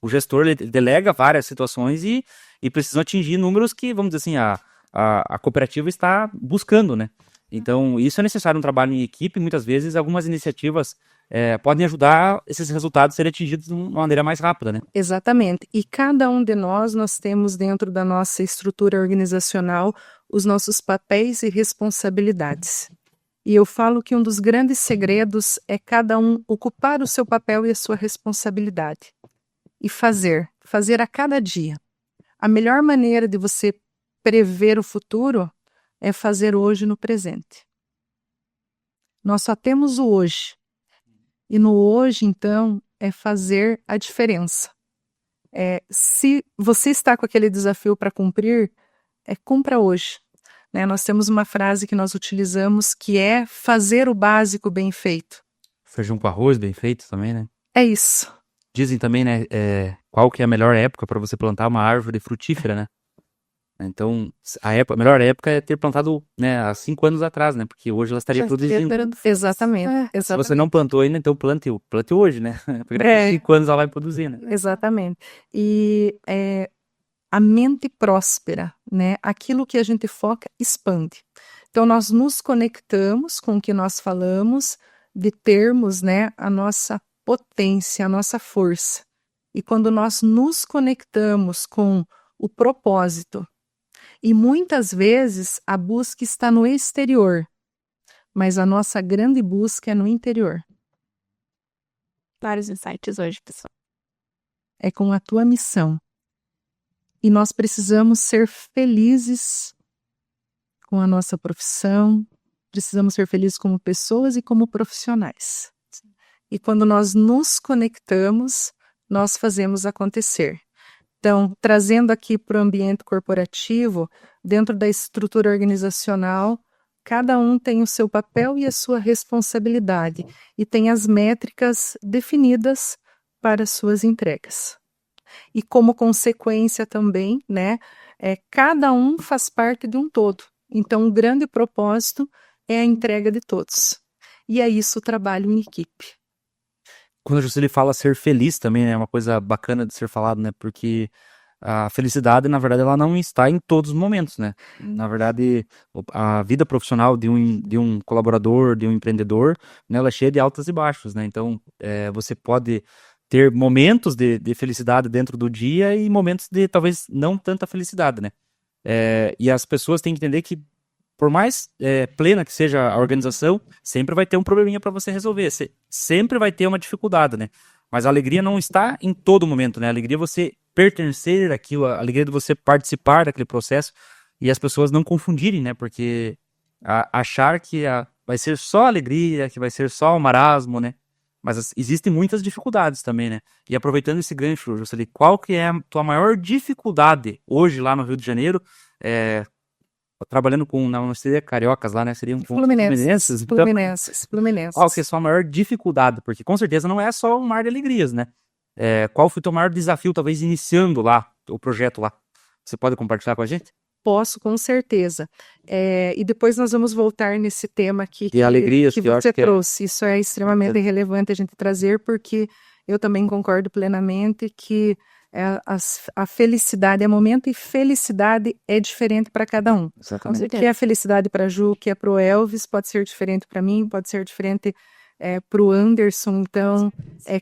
o gestor, ele delega várias situações e precisam atingir números que, vamos dizer assim, a cooperativa está buscando, né? Então, isso é necessário um trabalho em equipe, muitas vezes algumas iniciativas podem ajudar esses resultados a serem atingidos de uma maneira mais rápida, né? Exatamente. E cada um de nós temos dentro da nossa estrutura organizacional os nossos papéis e responsabilidades. E eu falo que um dos grandes segredos é cada um ocupar o seu papel e a sua responsabilidade. E fazer a cada dia. A melhor maneira de você prever o futuro é fazer hoje no presente. Nós só temos o hoje. E no hoje, então, é fazer a diferença. Se você está com aquele desafio para cumprir, cumpra hoje. Né? Nós temos uma frase que nós utilizamos que é fazer o básico bem feito. Feijão com arroz bem feito também, né? É isso. Dizem também, né, qual que é a melhor época para você plantar uma árvore frutífera, né? Então, a melhor época é ter plantado, né, há 5 anos atrás, né? Porque hoje ela estaria produzindo. Exatamente. Se você não plantou ainda, então plante hoje, né? Porque daqui 5 anos ela vai produzir, né? Exatamente. E a mente próspera, né? Aquilo que a gente foca expande. Então, nós nos conectamos com o que nós falamos de termos, né, a nossa potência, a nossa força. E quando nós nos conectamos com o propósito, e muitas vezes a busca está no exterior, mas a nossa grande busca é no interior. Vários insights hoje, pessoal. É com a tua missão. E nós precisamos ser felizes com a nossa profissão, precisamos ser felizes como pessoas e como profissionais. E quando nós nos conectamos, nós fazemos acontecer. Então, trazendo aqui para o ambiente corporativo, dentro da estrutura organizacional, cada um tem o seu papel e a sua responsabilidade e tem as métricas definidas para as suas entregas. e como consequência também, né, cada um faz parte de um todo. Então, o grande propósito é a entrega de todos. E é isso o trabalho em equipe. Quando a Juscelie fala ser feliz também é uma coisa bacana de ser falado, né? Porque a felicidade, na verdade, ela não está em todos os momentos, né? Na verdade, a vida profissional de um colaborador, de um empreendedor, né, ela é cheia de altos e baixos, né? Então, você pode ter momentos de felicidade dentro do dia e momentos de talvez não tanta felicidade, né? E as pessoas têm que entender que, por mais plena que seja a organização, sempre vai ter um probleminha para você resolver. Sempre vai ter uma dificuldade, né? Mas a alegria não está em todo momento, né? A alegria é você pertencer àquilo, a alegria de você participar daquele processo e as pessoas não confundirem, né? Porque achar que vai ser só alegria, que vai ser só o marasmo, né? Mas existem muitas dificuldades também, né? E aproveitando esse gancho, Juscelie, qual que é a tua maior dificuldade hoje lá no Rio de Janeiro? Trabalhando não seria cariocas lá, né? Seriam fluminenses. Então, qual que é a sua maior dificuldade? Porque com certeza não é só um mar de alegrias, né? Qual foi o teu maior desafio, talvez iniciando lá, o projeto lá? Você pode compartilhar com a gente? Posso, com certeza. E depois nós vamos voltar nesse tema aqui E alegrias que que eu você acho que trouxe. Isso é extremamente relevante a gente trazer, porque eu também concordo plenamente que a felicidade é momento e felicidade é diferente para cada um. Exatamente. O que é felicidade para a Ju, o que é para o Elvis, pode ser diferente para mim, pode ser diferente para o Anderson. Então,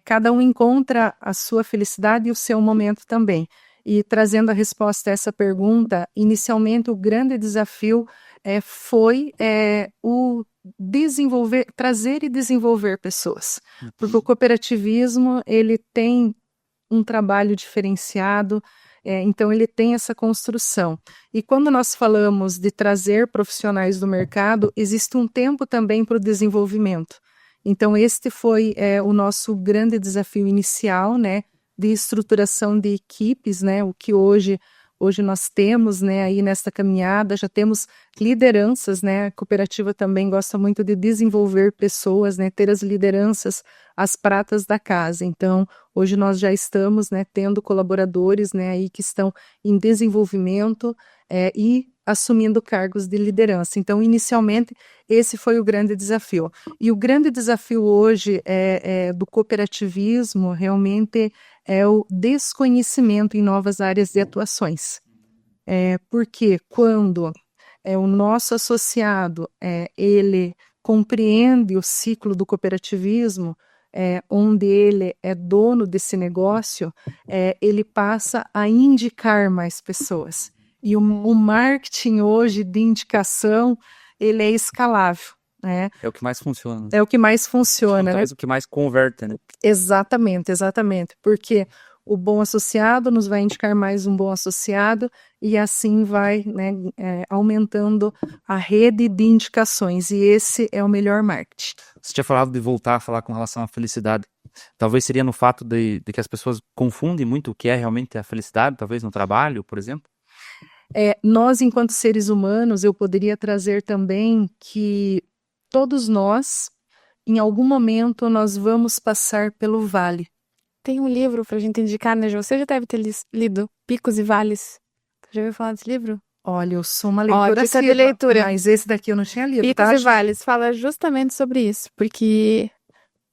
cada um encontra a sua felicidade e o seu momento também. E trazendo a resposta a essa pergunta, inicialmente o grande desafio foi o trazer e desenvolver pessoas. Porque o cooperativismo, ele tem um trabalho diferenciado, então ele tem essa construção. E quando nós falamos de trazer profissionais do mercado, existe um tempo também para o desenvolvimento. Então este foi o nosso grande desafio inicial, né, de estruturação de equipes, né, o que hoje nós temos, né, aí nesta caminhada, já temos lideranças, né, a cooperativa também gosta muito de desenvolver pessoas, né, ter as lideranças, as pratas da casa. Então, hoje nós já estamos, né, tendo colaboradores, né, aí que estão em desenvolvimento e assumindo cargos de liderança. Então, inicialmente, esse foi o grande desafio. E o grande desafio hoje do cooperativismo realmente é o desconhecimento em novas áreas de atuações. Porque quando o nosso associado ele compreende o ciclo do cooperativismo, onde ele é dono desse negócio, ele passa a indicar mais pessoas. E o marketing hoje de indicação, ele é escalável. Né? É o que mais funciona. É o que mais funciona. Talvez né? o que mais converte, né? Exatamente. Porque o bom associado nos vai indicar mais um bom associado e assim vai, né, aumentando a rede de indicações. E esse é o melhor marketing. Você tinha falado de voltar a falar com relação à felicidade. Talvez seria no fato de que as pessoas confundem muito o que é realmente a felicidade, talvez no trabalho, por exemplo? Nós, enquanto seres humanos, eu poderia trazer também que todos nós, em algum momento, nós vamos passar pelo vale. Tem um livro pra gente indicar, né, Ju? Você já deve ter lido Picos e Vales. Já ouviu falar desse livro? Olha, eu sou uma leitora dica de leitura. Mas esse daqui eu não tinha lido. Picos e Vales fala justamente sobre isso, porque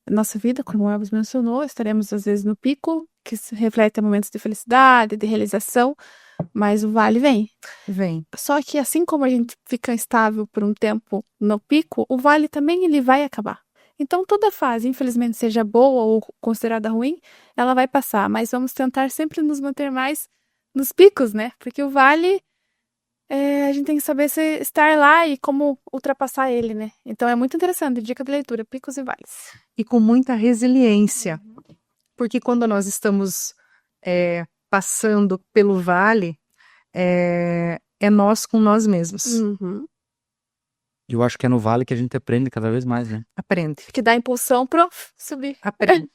nossa vida, como o Elvis mencionou, estaremos às vezes no pico, que se reflete momentos de felicidade, de realização, mas o vale vem. Só que assim como a gente fica estável por um tempo no pico, o vale também ele vai acabar. Então toda fase, infelizmente, seja boa ou considerada ruim, ela vai passar, mas vamos tentar sempre nos manter mais nos picos, né? Porque o vale, a gente tem que saber estar lá e como ultrapassar ele, né? Então é muito interessante, dica de leitura, Picos e Vales. E com muita resiliência, porque quando nós estamos passando pelo vale, é nós com nós mesmos. Uhum. Eu acho que é no vale que a gente aprende cada vez mais, né? Aprende. Que dá impulsão para subir. Aprende.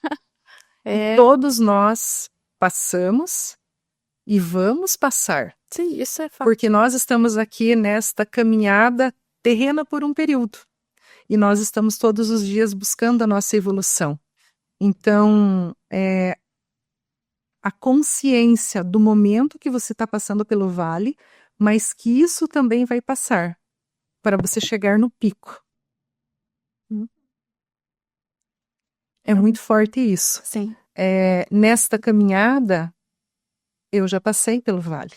E todos nós passamos e vamos passar. Sim, isso é fato. Porque nós estamos aqui nesta caminhada terrena por um período. E nós estamos todos os dias buscando a nossa evolução. Então, a consciência do momento que você está passando pelo vale, mas que isso também vai passar para você chegar no pico. É muito forte isso. Sim. Nesta caminhada, eu já passei pelo vale.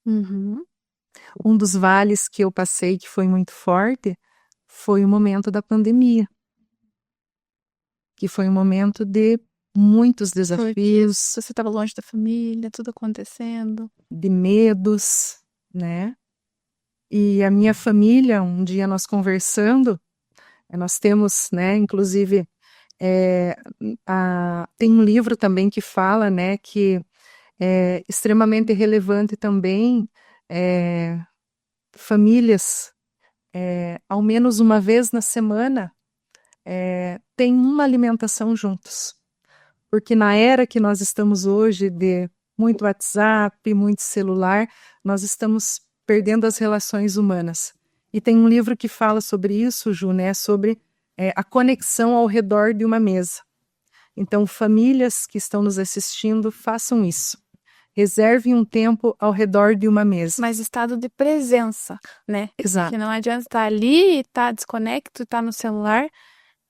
Uhum. Um dos vales que eu passei que foi muito forte foi o momento da pandemia, que foi um momento de muitos desafios, Você estava longe da família, tudo acontecendo. de medos, né? E a minha família, um dia nós conversando, nós temos, né, inclusive, tem um livro também que fala, né, que é extremamente relevante também famílias, ao menos uma vez na semana, tem uma alimentação juntos. Porque na era que nós estamos hoje, de muito WhatsApp, muito celular, nós estamos perdendo as relações humanas. E tem um livro que fala sobre isso, Ju, né? Sobre a conexão ao redor de uma mesa. Então, famílias que estão nos assistindo, façam isso. Reservem um tempo ao redor de uma mesa. Mas estado de presença, né? Exato. Que não adianta estar ali, estar desconecto, estar no celular.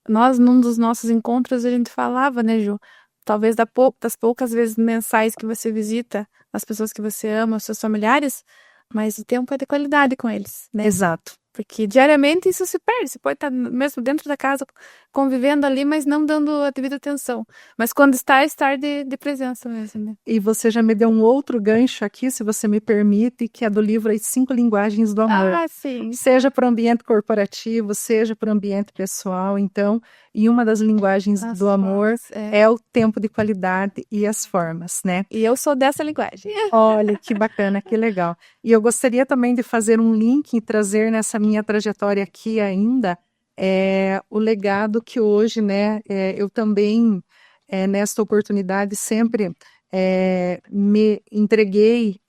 Nós, num dos nossos encontros, a gente falava, né, Ju? Talvez das poucas vezes mensais que você visita as pessoas que você ama, os seus familiares, mas o tempo é de qualidade com eles, né? Exato. Porque diariamente isso se perde. Você pode estar mesmo dentro da casa convivendo ali, mas não dando a devida atenção. Mas quando está, é estar de presença mesmo, né? E você já me deu um outro gancho aqui, se você me permite, que é do livro As 5 Linguagens do Amor. Ah, sim. Seja para o ambiente corporativo, seja para o ambiente pessoal, então, e uma das linguagens do amor é o tempo de qualidade e as formas, né? E eu sou dessa linguagem. Olha, que bacana, que legal. E eu gostaria também de fazer um link e trazer nessa minha trajetória aqui ainda o legado que hoje, né, eu também, nesta oportunidade, sempre me entreguei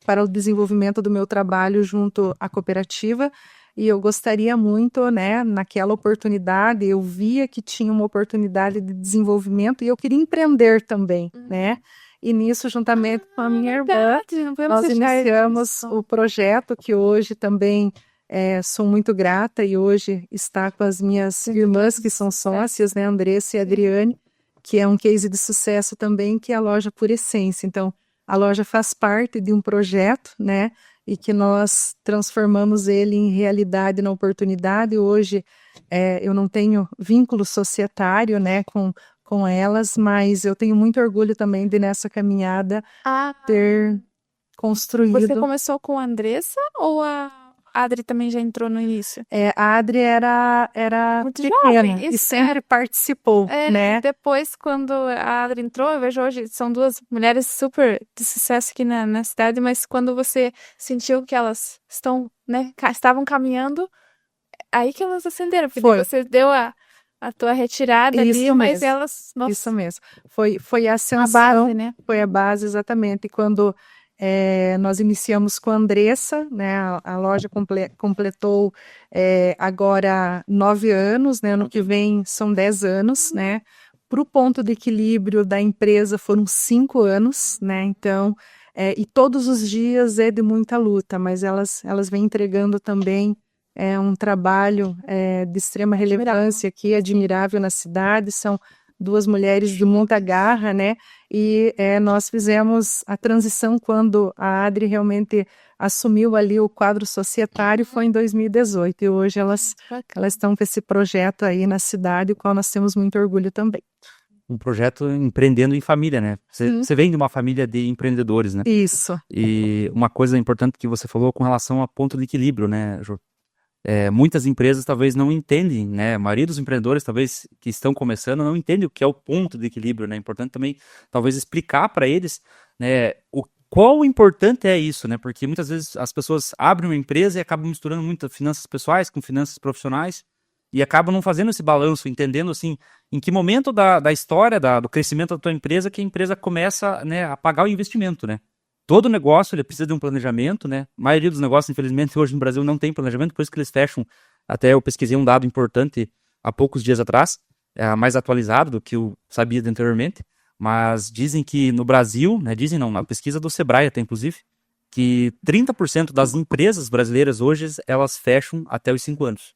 para o desenvolvimento do meu trabalho junto à cooperativa, e eu gostaria muito, né, naquela oportunidade, eu via que tinha uma oportunidade de desenvolvimento e eu queria empreender também, né? E nisso, juntamente com a minha irmã, nós iniciamos o projeto que hoje também sou muito grata e hoje está com as minhas irmãs que são sócias, né, Andressa e Adriane, que é um case de sucesso também, que é a loja Pura Essência. Então, a loja faz parte de um projeto, né, e que nós transformamos ele em realidade na oportunidade. Hoje, eu não tenho vínculo societário, né, com elas, mas eu tenho muito orgulho também de, nessa caminhada, ter construído. Você começou com a Andressa ou a Adri também já entrou no início? A Adri era muito pequena jovem, e sempre participou, né? Depois, quando a Adri entrou, eu vejo hoje, são duas mulheres super de sucesso aqui na cidade, mas quando você sentiu que elas estavam caminhando, aí que elas acenderam, porque você deu a tua retirada isso ali, mesmo. Mas elas... Nossa, isso mesmo. Foi a ascensão, a base, né? Foi a base, exatamente. Quando nós iniciamos com a Andressa, né? A loja completou agora 9 anos, né? Ano que vem são 10 anos, né? Para o ponto de equilíbrio da empresa foram 5 anos, né? Então, e todos os dias é de muita luta, mas elas vêm entregando também um trabalho de extrema relevância aqui, admirável na cidade. São duas mulheres de muita garra, né? E nós fizemos a transição quando a Adri realmente assumiu ali o quadro societário, foi em 2018. E hoje elas estão com esse projeto aí na cidade, o qual nós temos muito orgulho também. Um projeto empreendendo em família, né? Você vem de uma família de empreendedores, né? Isso. E uma coisa importante que você falou com relação a ponto de equilíbrio, né, Ju? Muitas empresas talvez não entendem, né? A maioria dos empreendedores, talvez, que estão começando, não entendem o que é o ponto de equilíbrio, né? É importante também, talvez, explicar para eles, né, qual importante é isso, né? Porque muitas vezes as pessoas abrem uma empresa e acabam misturando muito finanças pessoais com finanças profissionais e acabam não fazendo esse balanço, entendendo, assim, em que momento da história, do crescimento da tua empresa, que a empresa começa, né, a pagar o investimento, né? Todo negócio ele precisa de um planejamento, né? A maioria dos negócios, infelizmente, hoje no Brasil não tem planejamento, por isso que eles fecham. Até eu pesquisei um dado importante há poucos dias atrás, mais atualizado do que eu sabia anteriormente. Mas dizem que no Brasil, né, dizem não, na pesquisa do Sebrae até inclusive, que 30% das empresas brasileiras hoje, elas fecham até os 5 anos.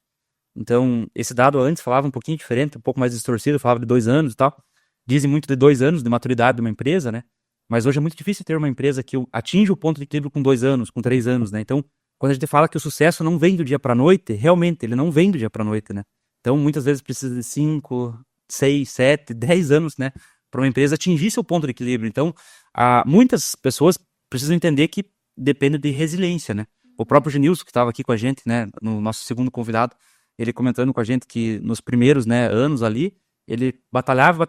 Então, esse dado antes falava um pouquinho diferente, um pouco mais distorcido, falava de 2 anos e tal. Dizem muito de 2 anos de maturidade de uma empresa, né? Mas hoje é muito difícil ter uma empresa que atinge o ponto de equilíbrio com 2 anos, com 3 anos, né? Então, quando a gente fala que o sucesso não vem do dia para a noite, realmente, ele não vem do dia para a noite, né? Então, muitas vezes precisa de 5, 6, 7, 10 anos, né? Para uma empresa atingir seu ponto de equilíbrio. Então, muitas pessoas precisam entender que depende de resiliência, né? O próprio Genilson, que estava aqui com a gente, né? No nosso segundo convidado, ele comentando com a gente que nos primeiros, né, anos ali, ele batalhava,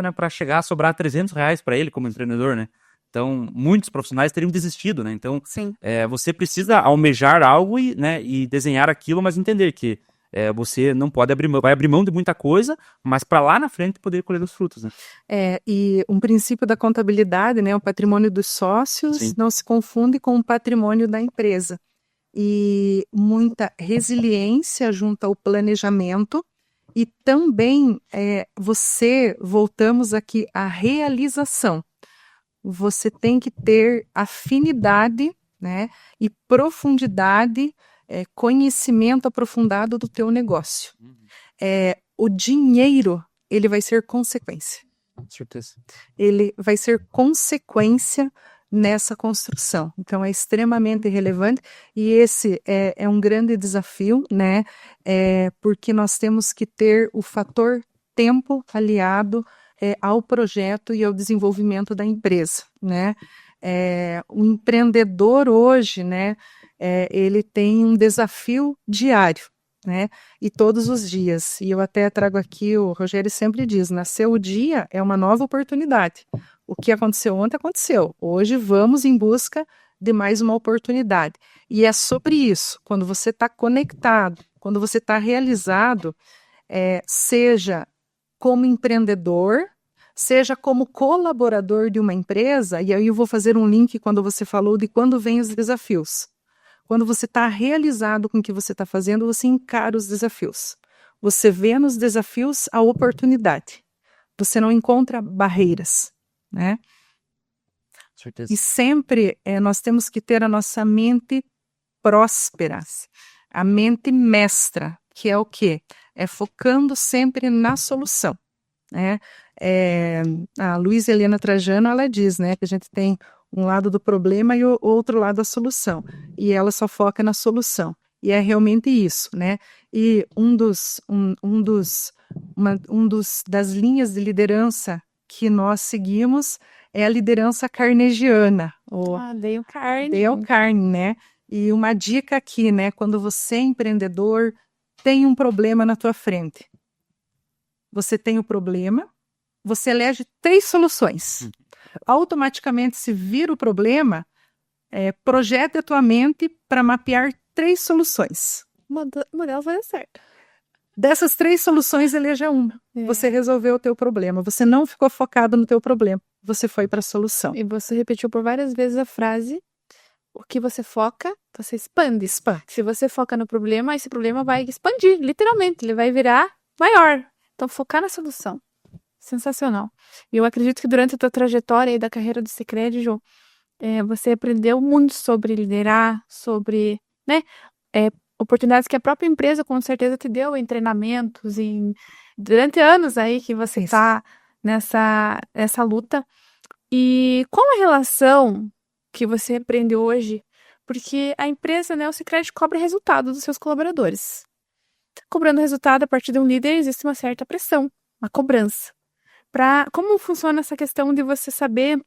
né, para chegar a sobrar R$300 para ele como empreendedor, né? Então, muitos profissionais teriam desistido, né? Então, Sim. você precisa almejar algo e desenhar aquilo, mas entender que você não pode vai abrir mão de muita coisa, mas para lá na frente poder colher os frutos, né? E um princípio da contabilidade, né, o patrimônio dos sócios Sim. não se confunde com o patrimônio da empresa. E muita resiliência junto ao planejamento e também voltamos aqui à realização. Você tem que ter afinidade, né, e profundidade, conhecimento aprofundado do teu negócio. O dinheiro, ele vai ser consequência. Com certeza. Ele vai ser consequência nessa construção. Então, é extremamente relevante e esse é um grande desafio, né? Porque nós temos que ter o fator tempo aliado ao projeto e ao desenvolvimento da empresa, né? O empreendedor hoje, né? Ele tem um desafio diário, né? E todos os dias. E eu até trago aqui, o Rogério sempre diz, nasceu o dia, é uma nova oportunidade. O que aconteceu ontem, aconteceu. Hoje vamos em busca de mais uma oportunidade. E é sobre isso, quando você está conectado, quando você está realizado, seja como empreendedor, seja como colaborador de uma empresa, e aí eu vou fazer um link quando você falou de quando vêm os desafios. Quando você está realizado com o que você está fazendo, você encara os desafios. Você vê nos desafios a oportunidade. Você não encontra barreiras, né? Certeza. E sempre nós temos que ter a nossa mente próspera, a mente mestra, que é o quê? É focando sempre na solução, né? A Luísa Helena Trajano, ela diz, né, que a gente tem um lado do problema e o outro lado da solução, e ela só foca na solução, e é realmente isso, né? E das linhas de liderança que nós seguimos é a liderança carnegiana, Dale Carnegie. Dale Carnegie, né? E uma dica aqui, né? Quando você é empreendedor, tem um problema na tua frente. Você tem o problema, você elege 3 soluções. Automaticamente, se vira o problema, projeta a tua mente para mapear 3 soluções. Uma delas vai dar certo. Dessas 3 soluções, eleja uma. Você resolveu o teu problema. Você não ficou focado no teu problema. Você foi para a solução. E você repetiu por várias vezes a frase: o que você foca, você expande. Se você foca no problema, esse problema vai expandir, literalmente. Ele vai virar maior. Então, focar na solução. Sensacional. E eu acredito que durante a tua trajetória aí da carreira do Sicredi, Jô, você aprendeu muito sobre liderar, sobre, né, oportunidades que a própria empresa com certeza te deu em treinamentos, durante anos aí que você está nessa luta. E qual a relação que você aprende hoje? Porque a empresa, né, o Sicredi cobra resultado dos seus colaboradores. Cobrando resultado a partir de um líder, existe uma certa pressão, uma cobrança. Como funciona essa questão de você saber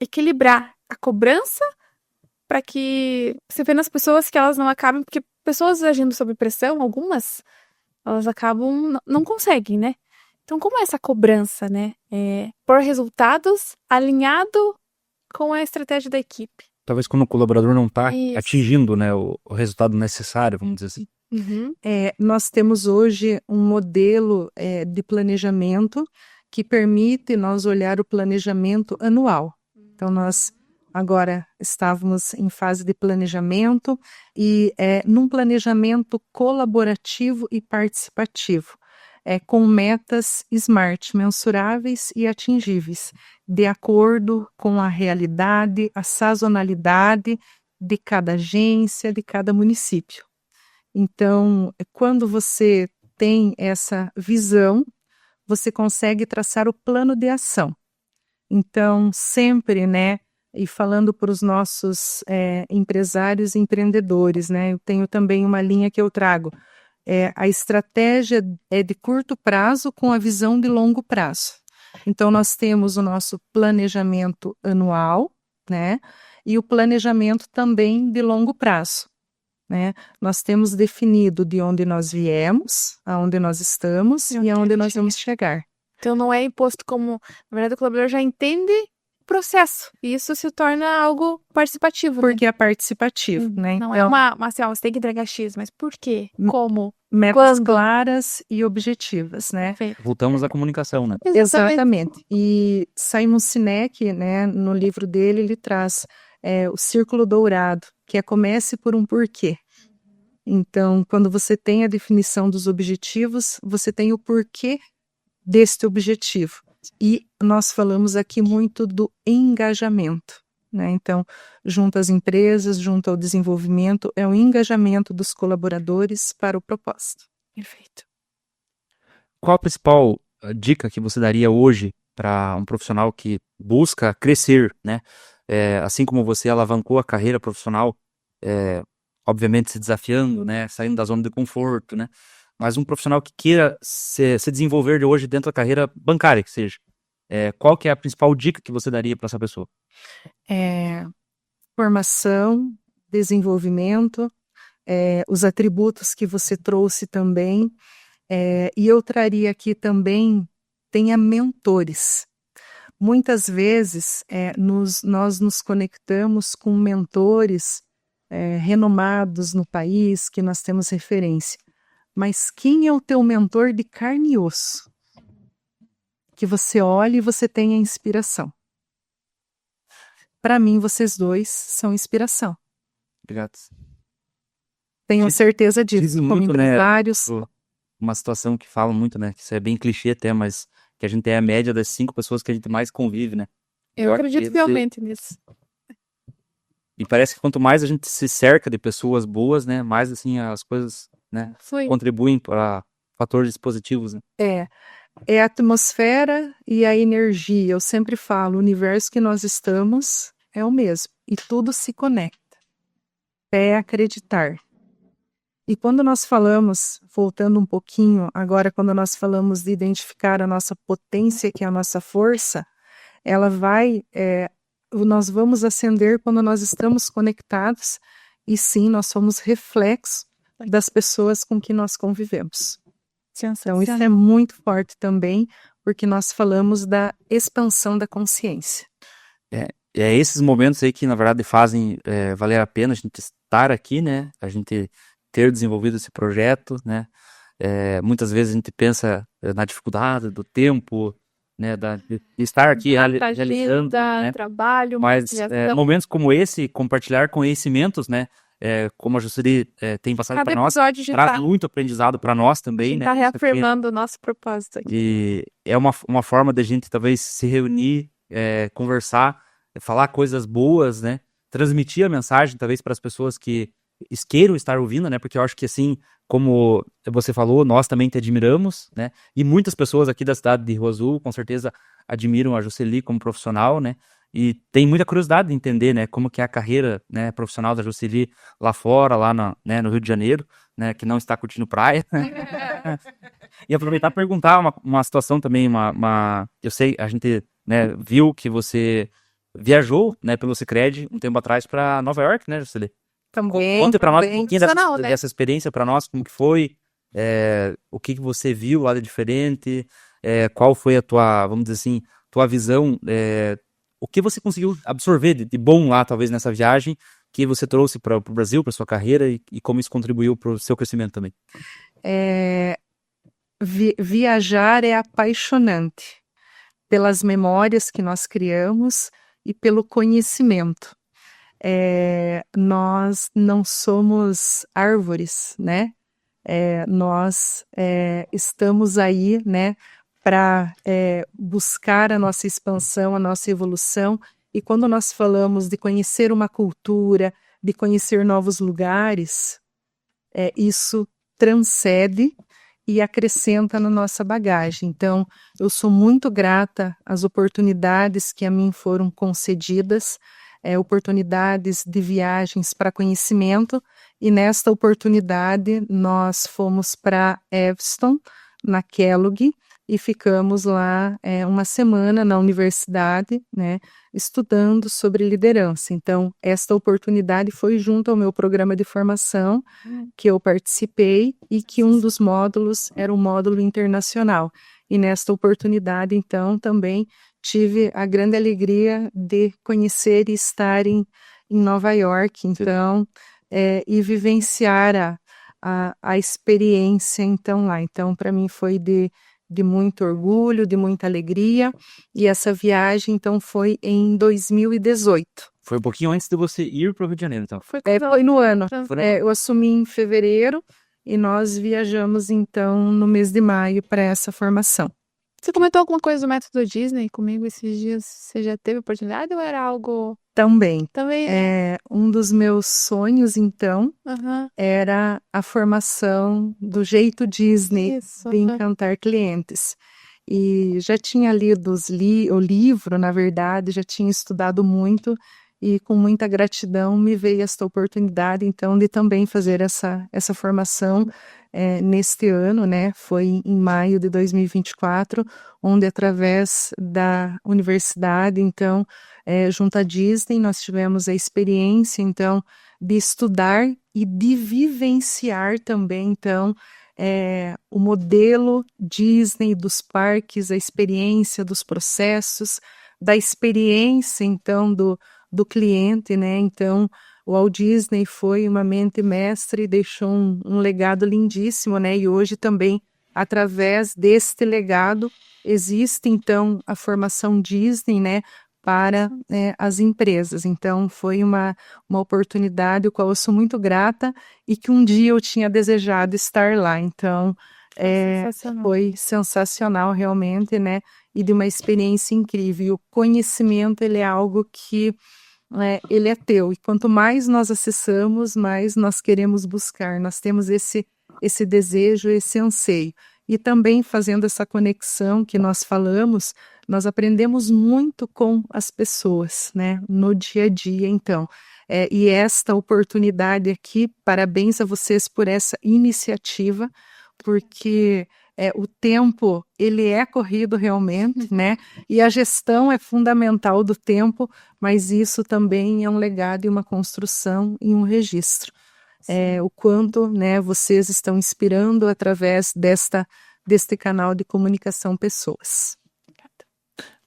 equilibrar a cobrança para que você vê nas pessoas que elas não acabem, porque pessoas agindo sob pressão, algumas, elas acabam, não conseguem, né? Então, como é essa cobrança, né? Por resultados alinhado com a estratégia da equipe. Talvez quando o colaborador não está atingindo, né, o resultado necessário, vamos dizer assim. Uhum. Nós temos hoje um modelo de planejamento que permite nós olhar o planejamento anual. Então, nós agora estávamos em fase de planejamento e num planejamento colaborativo e participativo. com metas SMART, mensuráveis e atingíveis, de acordo com a realidade, a sazonalidade de cada agência, de cada município. Então, quando você tem essa visão, você consegue traçar o plano de ação. Então, sempre, né, e falando para os nossos empresários e empreendedores, né, eu tenho também uma linha que eu trago. A estratégia é de curto prazo com a visão de longo prazo. Então, nós temos o nosso planejamento anual, né, e o planejamento também de longo prazo. Né? Nós temos definido de onde nós viemos, aonde nós estamos e aonde nós vamos chegar. Então não é imposto como, na verdade, o colaborador já entende o processo. E isso se torna algo participativo. Porque é participativo, né? Não então, é assim, ó, você tem que entregar X, mas por quê? Como? Metas Quando? claras e objetivas, né? Perfeito. Voltamos à comunicação, né? Exatamente. E Simon Sinek, né, no livro dele, ele traz o círculo dourado, que comece por um porquê. Então, quando você tem a definição dos objetivos, você tem o porquê deste objetivo. E nós falamos aqui muito do engajamento, né? Então, junto às empresas, junto ao desenvolvimento, é o engajamento dos colaboradores para o propósito. Perfeito. Qual a principal dica que você daria hoje para um profissional que busca crescer, né? Assim como você alavancou a carreira profissional, obviamente se desafiando, né? Saindo da zona de conforto, né? Mas um profissional que queira se desenvolver de hoje dentro da carreira bancária, que seja, qual que é a principal dica que você daria para essa pessoa? Formação, desenvolvimento, os atributos que você trouxe também, e eu traria aqui também, tenha mentores. Muitas vezes nós nos conectamos com mentores renomados no país, que nós temos referência. Mas quem é o teu mentor de carne e osso? Que você olhe e você tenha inspiração. Para mim, vocês dois são inspiração. Obrigado. Tenho certeza disso. Diz Como muito, né? empresários. Uma situação que fala muito, né? Que isso é bem clichê até, mas que a gente é a média das 5 pessoas que a gente mais convive, né? Eu acredito fielmente nisso. E parece que quanto mais a gente se cerca de pessoas boas, né? Mais, assim, as coisas, né? Contribuem para fatores positivos, né? É a atmosfera e a energia. Eu sempre falo, o universo que nós estamos é o mesmo. E tudo se conecta. É acreditar. E quando nós falamos, voltando um pouquinho, agora quando nós falamos de identificar a nossa potência, que é a nossa força, ela nós vamos acender quando nós estamos conectados, e sim, nós somos reflexo das pessoas com que nós convivemos. Então, isso é muito forte também, porque nós falamos da expansão da consciência. É esses momentos aí que, na verdade, fazem valer a pena a gente estar aqui, né? A gente ter desenvolvido esse projeto, né? Muitas vezes a gente pensa na dificuldade do tempo, né? De estar aqui realizando, né? Trabalho, mas momentos como esse, compartilhar conhecimentos, né? Como a Jusseli tem passado para nós, traz muito aprendizado para nós também, né? Está reafirmando o nosso propósito aqui. E é uma forma da gente talvez se reunir, conversar, falar coisas boas, né? Transmitir a mensagem talvez para as pessoas que queiram estar ouvindo, né? Porque eu acho que assim, como você falou, nós também te admiramos, né? E muitas pessoas aqui da cidade de Rio Azul, com certeza, admiram a Jusseli como profissional, né? E tem muita curiosidade de entender, né? Como que é a carreira, né, profissional da Jusseli lá fora, lá no Rio de Janeiro, né? Que não está curtindo praia. E aproveitar para perguntar uma situação também, eu sei, a gente, né, viu que você viajou, né, pelo Sicredi um tempo atrás para Nova York, né, Jusseli? Também. Conta para nós um pouquinho dessa experiência para nós, como que foi, o que você viu lá de diferente, qual foi a tua, vamos dizer assim, tua visão, o que você conseguiu absorver de bom lá, talvez, nessa viagem, que você trouxe para o Brasil, para sua carreira, e como isso contribuiu para o seu crescimento também? Viajar é apaixonante pelas memórias que nós criamos e pelo conhecimento. Nós não somos árvores, né? nós estamos aí, né, para buscar a nossa expansão, a nossa evolução. E quando nós falamos de conhecer uma cultura, de conhecer novos lugares, isso transcende e acrescenta na nossa bagagem. Então, eu sou muito grata às oportunidades que a mim foram concedidas, oportunidades de viagens para conhecimento, e nesta oportunidade nós fomos para Evanston, na Kellogg, e ficamos lá uma semana na universidade, né, estudando sobre liderança. Então, esta oportunidade foi junto ao meu programa de formação que eu participei e que um dos módulos era um módulo internacional. E nesta oportunidade, então, também tive a grande alegria de conhecer e estar em Nova York, então, e vivenciar a experiência, então, lá. Então, para mim foi de muito orgulho, de muita alegria, e essa viagem, então, foi em 2018. Foi um pouquinho antes de você ir para o Rio de Janeiro, então. Foi no ano. Eu assumi em fevereiro e nós viajamos, então, no mês de maio para essa formação. Você comentou alguma coisa do método Disney comigo esses dias? Você já teve oportunidade ou era algo... Também. Um dos meus sonhos, então, era a formação do jeito Disney de encantar clientes. E já tinha lido o livro, na verdade, já tinha estudado muito, e com muita gratidão me veio esta oportunidade, então, de também fazer essa formação neste ano, né? Foi em maio de 2024, onde através da universidade, então, junto à Disney, nós tivemos a experiência, então, de estudar e de vivenciar também, então, o modelo Disney dos parques, a experiência dos processos, da experiência, então, do cliente, né? Então, o Walt Disney foi uma mente mestre e deixou um legado lindíssimo, né? E hoje também, através deste legado, existe, então, a formação Disney, né? Para as empresas. Então, foi uma oportunidade, o qual eu sou muito grata e que um dia eu tinha desejado estar lá. Então, foi sensacional realmente, né? E de uma experiência incrível. E o conhecimento, ele é algo que ele é teu. E quanto mais nós acessamos, mais nós queremos buscar. Nós temos esse desejo, esse anseio. E também fazendo essa conexão que nós falamos, nós aprendemos muito com as pessoas, né, no dia a dia, então. E esta oportunidade aqui, parabéns a vocês por essa iniciativa, porque o tempo, ele é corrido realmente, né, e a gestão é fundamental do tempo, mas isso também é um legado e uma construção e um registro. O quanto, né, vocês estão inspirando através deste canal de comunicação pessoas.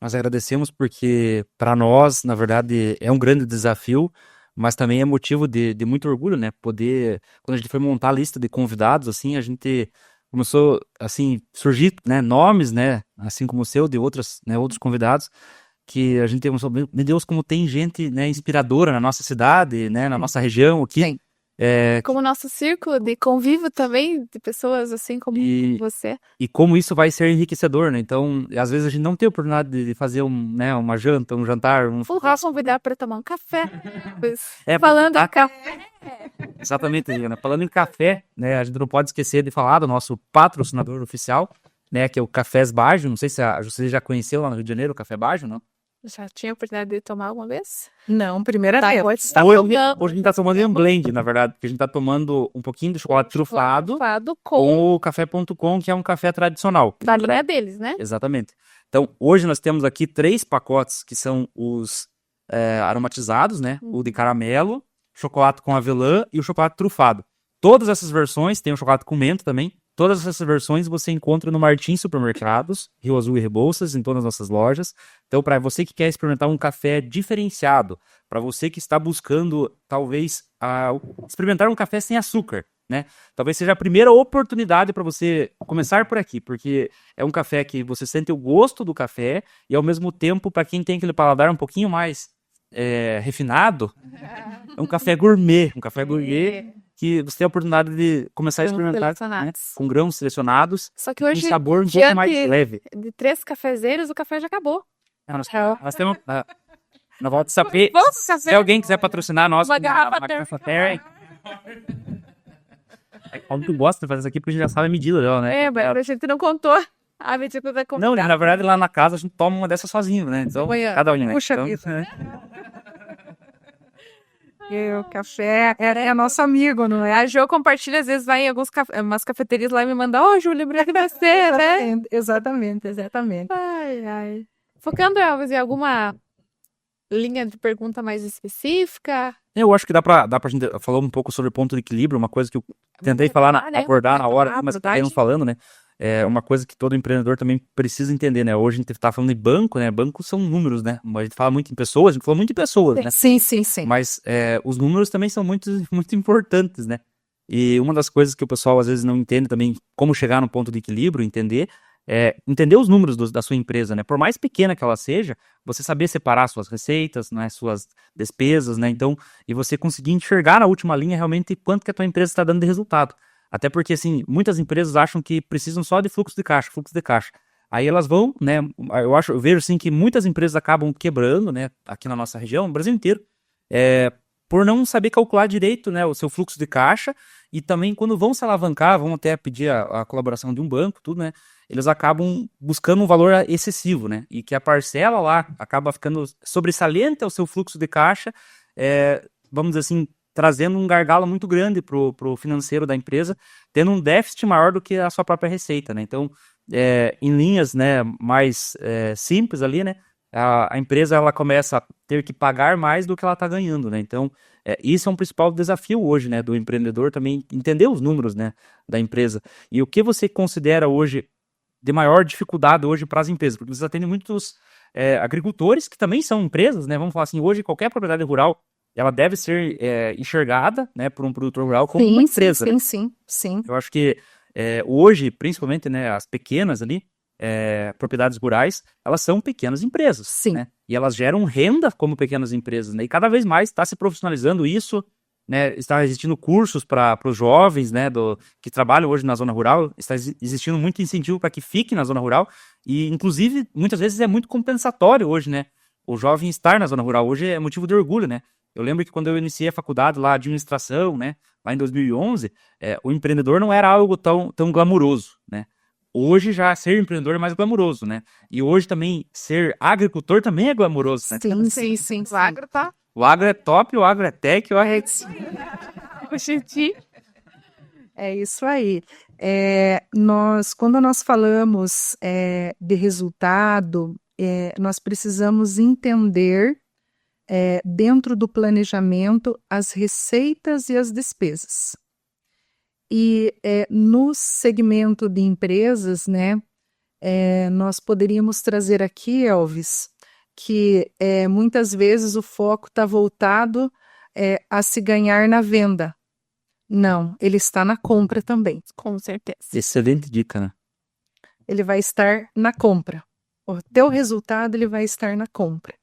Nós agradecemos porque, para nós, na verdade, é um grande desafio, mas também é motivo de muito orgulho, né? Poder, quando a gente foi montar a lista de convidados, assim, a gente começou, assim, surgir, né, nomes, né, assim como o seu, de outros convidados, que a gente pensou, meu Deus, como tem gente, né, inspiradora na nossa cidade, né, na nossa região aqui. Sim. Como nosso círculo de convívio também, de pessoas assim como você. E como isso vai ser enriquecedor, né? Então, às vezes a gente não tem oportunidade de fazer uma janta, um jantar. Vou convidar para tomar um café. Falando em café. Exatamente, Diana. Falando em café, né? A gente não pode esquecer de falar do nosso patrocinador oficial, né? Que é o Cafés Baggio. Não sei se você já conheceu lá no Rio de Janeiro o Café Baggio, não? Já tinha a oportunidade de tomar alguma vez? Não, primeira vez. Hoje a gente tá tomando um blend, na verdade, porque a gente tá tomando um pouquinho de chocolate trufado com o café.com, que é um café tradicional. Da linha deles, né? Exatamente. Então, hoje nós temos aqui 3 pacotes, que são os aromatizados, né? O de caramelo, chocolate com avelã e o chocolate trufado. Todas essas versões, tem o chocolate com menta também. Todas essas versões você encontra no Martins Supermercados, Rio Azul e Rebouças, em todas as nossas lojas. Então, para você que quer experimentar um café diferenciado, para você que está buscando, talvez, experimentar um café sem açúcar, né? Talvez seja a primeira oportunidade para você começar por aqui, porque é um café que você sente o gosto do café e, ao mesmo tempo, para quem tem aquele paladar um pouquinho mais refinado, é um café gourmet, que você tem a oportunidade de começar a Grãos experimentar, né, selecionados. com grãos selecionados, Só que um hoje, sabor um pouco mais diante leve. de 3 cafezeiros, o café já acabou. Nós temos na volta de saber, Vamos pro se café? alguém quiser patrocinar nós Uma com garrafa garrafa Terry. Como tu gosta de fazer isso aqui, porque a gente já sabe a medida dela, né? Mas a gente não contou a medida da Não, convidada. na verdade, lá na casa a gente toma uma dessas sozinho, né? Então, Amanhã. cada um, né? Puxa Então, vida. E o café é nosso amigo, não é? A Jo compartilha, às vezes vai em umas cafeterias lá e me manda, Ju, lembrei de você, né? Exatamente. Ai, ai. Focando, Elvis, em alguma linha de pergunta mais específica? eu acho que dá pra gente falar um pouco sobre ponto de equilíbrio, uma coisa que eu tentei falar, né? abordar na hora, mas Abordagem. não falando, né? É uma coisa que todo empreendedor também precisa entender, né? Hoje a gente tá falando de banco, né? Bancos são números, né? A gente fala muito em pessoas, a gente falou muito em pessoas, né? Sim. Mas os números também são muito, muito importantes, né? E uma das coisas que o pessoal às vezes não entende também, como chegar no ponto de equilíbrio, entender os números da sua empresa, né? Por mais pequena que ela seja, você saber separar suas receitas, né? Suas despesas, né? Então, e você conseguir enxergar na última linha realmente quanto que a tua empresa está dando de resultado. Até porque, assim, muitas empresas acham que precisam só de fluxo de caixa. Aí elas vão, né? Eu vejo assim que muitas empresas acabam quebrando, né? Aqui na nossa região, no Brasil inteiro, por não saber calcular direito, né? O seu fluxo de caixa e também quando vão se alavancar, vão até pedir a colaboração de um banco, tudo, né? Eles acabam buscando um valor excessivo, né? E que a parcela lá acaba ficando sobressalente ao seu fluxo de caixa, vamos dizer assim, trazendo um gargalo muito grande pro financeiro da empresa, tendo um déficit maior do que a sua própria receita, né? Então, em linhas, né, mais simples ali, né, a empresa ela começa a ter que pagar mais do que ela está ganhando, né? Então, isso é um principal desafio hoje, né, do empreendedor também entender os números, né, da empresa. E o que você considera hoje de maior dificuldade hoje para as empresas? Porque vocês atendem muitos agricultores que também são empresas, né? Vamos falar assim, hoje qualquer propriedade rural ela deve ser enxergada, né, por um produtor rural como uma empresa. Né? Sim. Eu acho que hoje, principalmente, né, as pequenas ali, propriedades rurais, elas são pequenas empresas. Sim. Né? E elas geram renda como pequenas empresas. Né? E cada vez mais está se profissionalizando isso, né? Está existindo cursos para os jovens, né, que trabalham hoje na zona rural, está existindo muito incentivo para que fiquem na zona rural. E, inclusive, muitas vezes é muito compensatório hoje, né? O jovem estar na zona rural hoje é motivo de orgulho, né? Eu lembro que quando eu iniciei a faculdade lá, administração, né, lá em 2011, o empreendedor não era algo tão glamuroso, né? Hoje já ser empreendedor é mais glamuroso, né? E hoje também ser agricultor também é glamuroso, né? Sim. O agro tá... O agro é top, o agro é tech, o agro É isso aí. Quando nós falamos de resultado, nós precisamos entender dentro do planejamento as receitas e as despesas. E no segmento de empresas, né, nós poderíamos trazer aqui, Elvis, que muitas vezes o foco está voltado a se ganhar na venda. Não, ele está na compra também. Com certeza. Excelente dica, né? Ele vai estar na compra. O teu resultado ele vai estar na compra.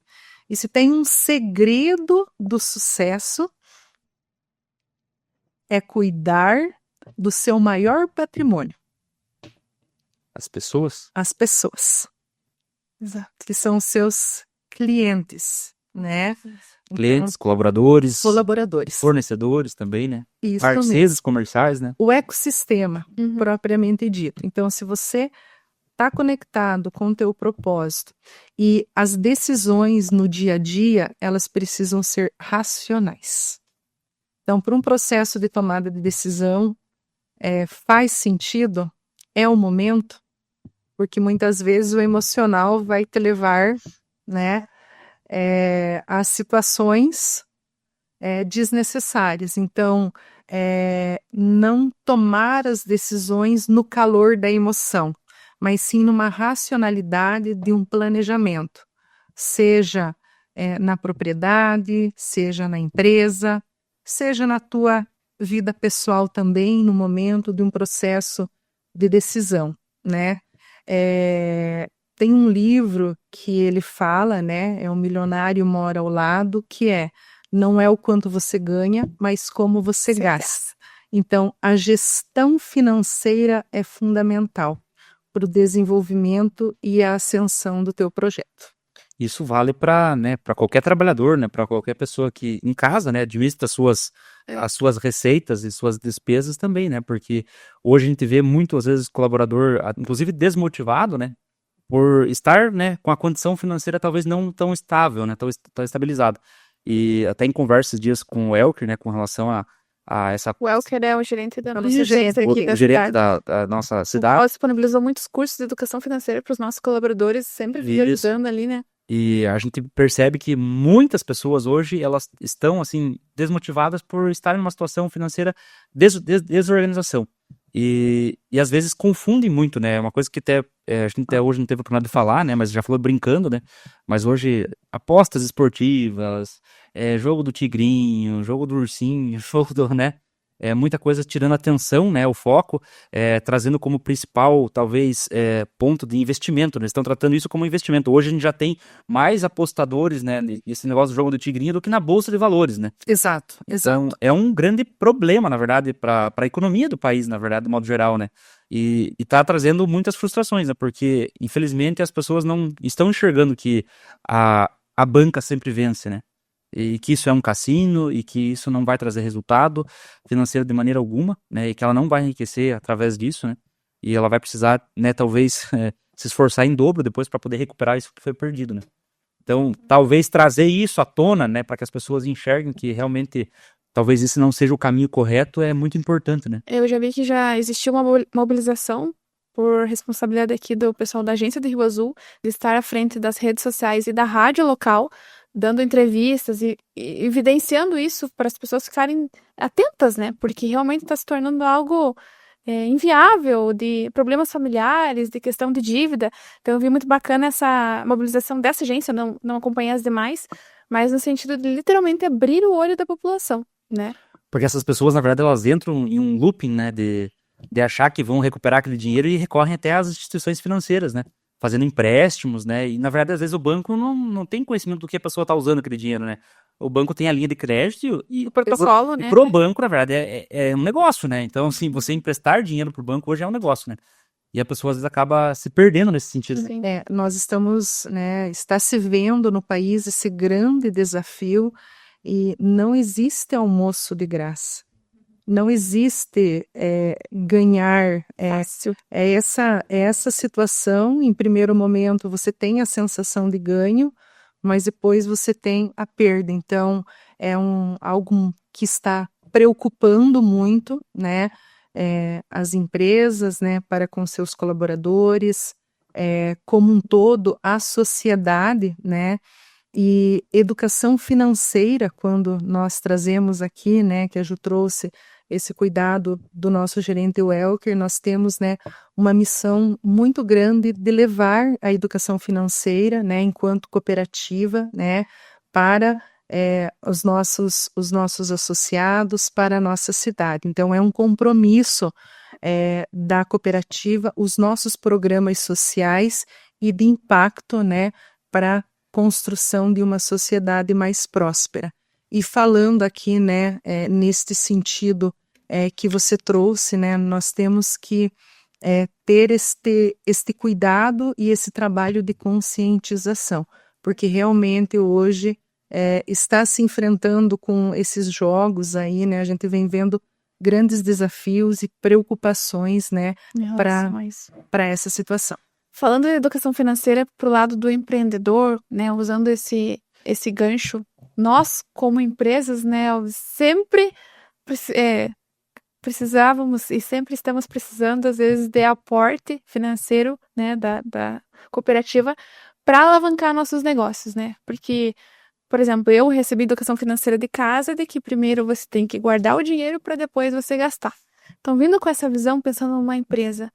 E se tem um segredo do sucesso, é cuidar do seu maior patrimônio. As pessoas? As pessoas. Exato. Que são os seus clientes, né? Clientes, colaboradores, fornecedores também, né? Isso Parceiros mesmo. comerciais, né? O ecossistema, propriamente dito. Então, se você está conectado com o teu propósito e as decisões no dia a dia, elas precisam ser racionais. Então, para um processo de tomada de decisão, faz sentido, é o momento, porque muitas vezes o emocional vai te levar, né, a situações desnecessárias. Então, não tomar as decisões no calor da emoção, mas sim numa racionalidade de um planejamento, seja na propriedade, seja na empresa, seja na tua vida pessoal também, no momento de um processo de decisão, né? Tem um livro que ele fala, né? O Milionário Mora ao Lado, que Não é o quanto você ganha, mas como você gasta. Então, a gestão financeira é fundamental para o desenvolvimento e a ascensão do teu projeto. Isso vale para, né, para qualquer trabalhador, né, para qualquer pessoa que em casa, né, administra as suas receitas e suas despesas também, né, porque hoje a gente vê muito, às vezes, colaborador, inclusive desmotivado, né, por estar, né, com a condição financeira talvez não tão estável, né, tão estabilizada. E até em conversas dias com o Elker, né, com relação a essa... O Elker é o gerente da nossa gerente agência aqui da o gerente cidade. da nossa O cidade. qual disponibilizou muitos cursos de educação financeira para os nossos colaboradores, sempre Isso. ajudando ali, né? E a gente percebe que muitas pessoas hoje, elas estão, assim, desmotivadas por estarem numa situação financeira desorganização. E às vezes confundem muito, né? Uma coisa que até, a gente até hoje não teve a oportunidade de falar, né? Mas já falou brincando, né? Mas hoje, apostas esportivas, jogo do tigrinho, jogo do ursinho, jogo do, né? Muita coisa tirando a atenção, né? O foco, trazendo como principal, talvez, ponto de investimento, né? Eles estão tratando isso como investimento. Hoje a gente já tem mais apostadores, né? Esse negócio do jogo do tigrinho do que na bolsa de valores, né? Exato. Então, é um grande problema, na verdade, para a economia do país, na verdade, de modo geral, né? E tá trazendo muitas frustrações, né? Porque, infelizmente, as pessoas não estão enxergando que a banca sempre vence, né? E que isso é um cassino e que isso não vai trazer resultado financeiro de maneira alguma, né? E que ela não vai enriquecer através disso, né? E ela vai precisar, né, talvez, se esforçar em dobro depois para poder recuperar isso que foi perdido, né? Então, talvez trazer isso à tona, né, para que as pessoas enxerguem que realmente talvez esse não seja o caminho correto é muito importante, né? Eu já vi que já existiu uma mobilização por responsabilidade aqui do pessoal da agência de Rio Azul, de estar à frente das redes sociais e da rádio local, dando entrevistas e evidenciando isso para as pessoas ficarem atentas, né? Porque realmente está se tornando algo inviável, de problemas familiares, de questão de dívida. Então eu vi muito bacana essa mobilização dessa agência, não acompanhei as demais, mas no sentido de literalmente abrir o olho da população, né? Porque essas pessoas, na verdade, elas entram em um looping, né, de achar que vão recuperar aquele dinheiro e recorrem até às instituições financeiras, né? Fazendo empréstimos, né? E, na verdade, às vezes o banco não tem conhecimento do que a pessoa está usando aquele dinheiro, né? O banco tem a linha de crédito e O protocolo, e né? pro banco, na verdade, é um negócio, né? Então, assim, você emprestar dinheiro pro banco hoje é um negócio, né? E a pessoa, às vezes, acaba se perdendo nesse sentido. Sim. Nós estamos, né, está se vendo no país esse grande desafio e não existe almoço de graça. Não existe ganhar. Fácil. É essa situação. Em primeiro momento, você tem a sensação de ganho, mas depois você tem a perda. Então, é algo que está preocupando muito, né, as empresas, né, para com seus colaboradores, como um todo, a sociedade, né. E educação financeira, quando nós trazemos aqui, né, que a Ju trouxe esse cuidado do nosso gerente Elker, nós temos, né, uma missão muito grande de levar a educação financeira, né, enquanto cooperativa, né, para os nossos associados, para a nossa cidade. Então, é um compromisso da cooperativa, os nossos programas sociais e de impacto, né, para construção de uma sociedade mais próspera. E falando aqui, né, neste sentido que você trouxe, né, nós temos que ter este cuidado e esse trabalho de conscientização, porque realmente hoje está se enfrentando com esses jogos aí, né, a gente vem vendo grandes desafios e preocupações, né, para essa situação. Falando de educação financeira para o lado do empreendedor, né, usando esse gancho, nós como empresas, né, sempre precisávamos e sempre estamos precisando, às vezes, de aporte financeiro, né, da cooperativa para alavancar nossos negócios, né, porque, por exemplo, eu recebi educação financeira de casa de que primeiro você tem que guardar o dinheiro para depois você gastar. Então, vindo com essa visão, pensando numa empresa,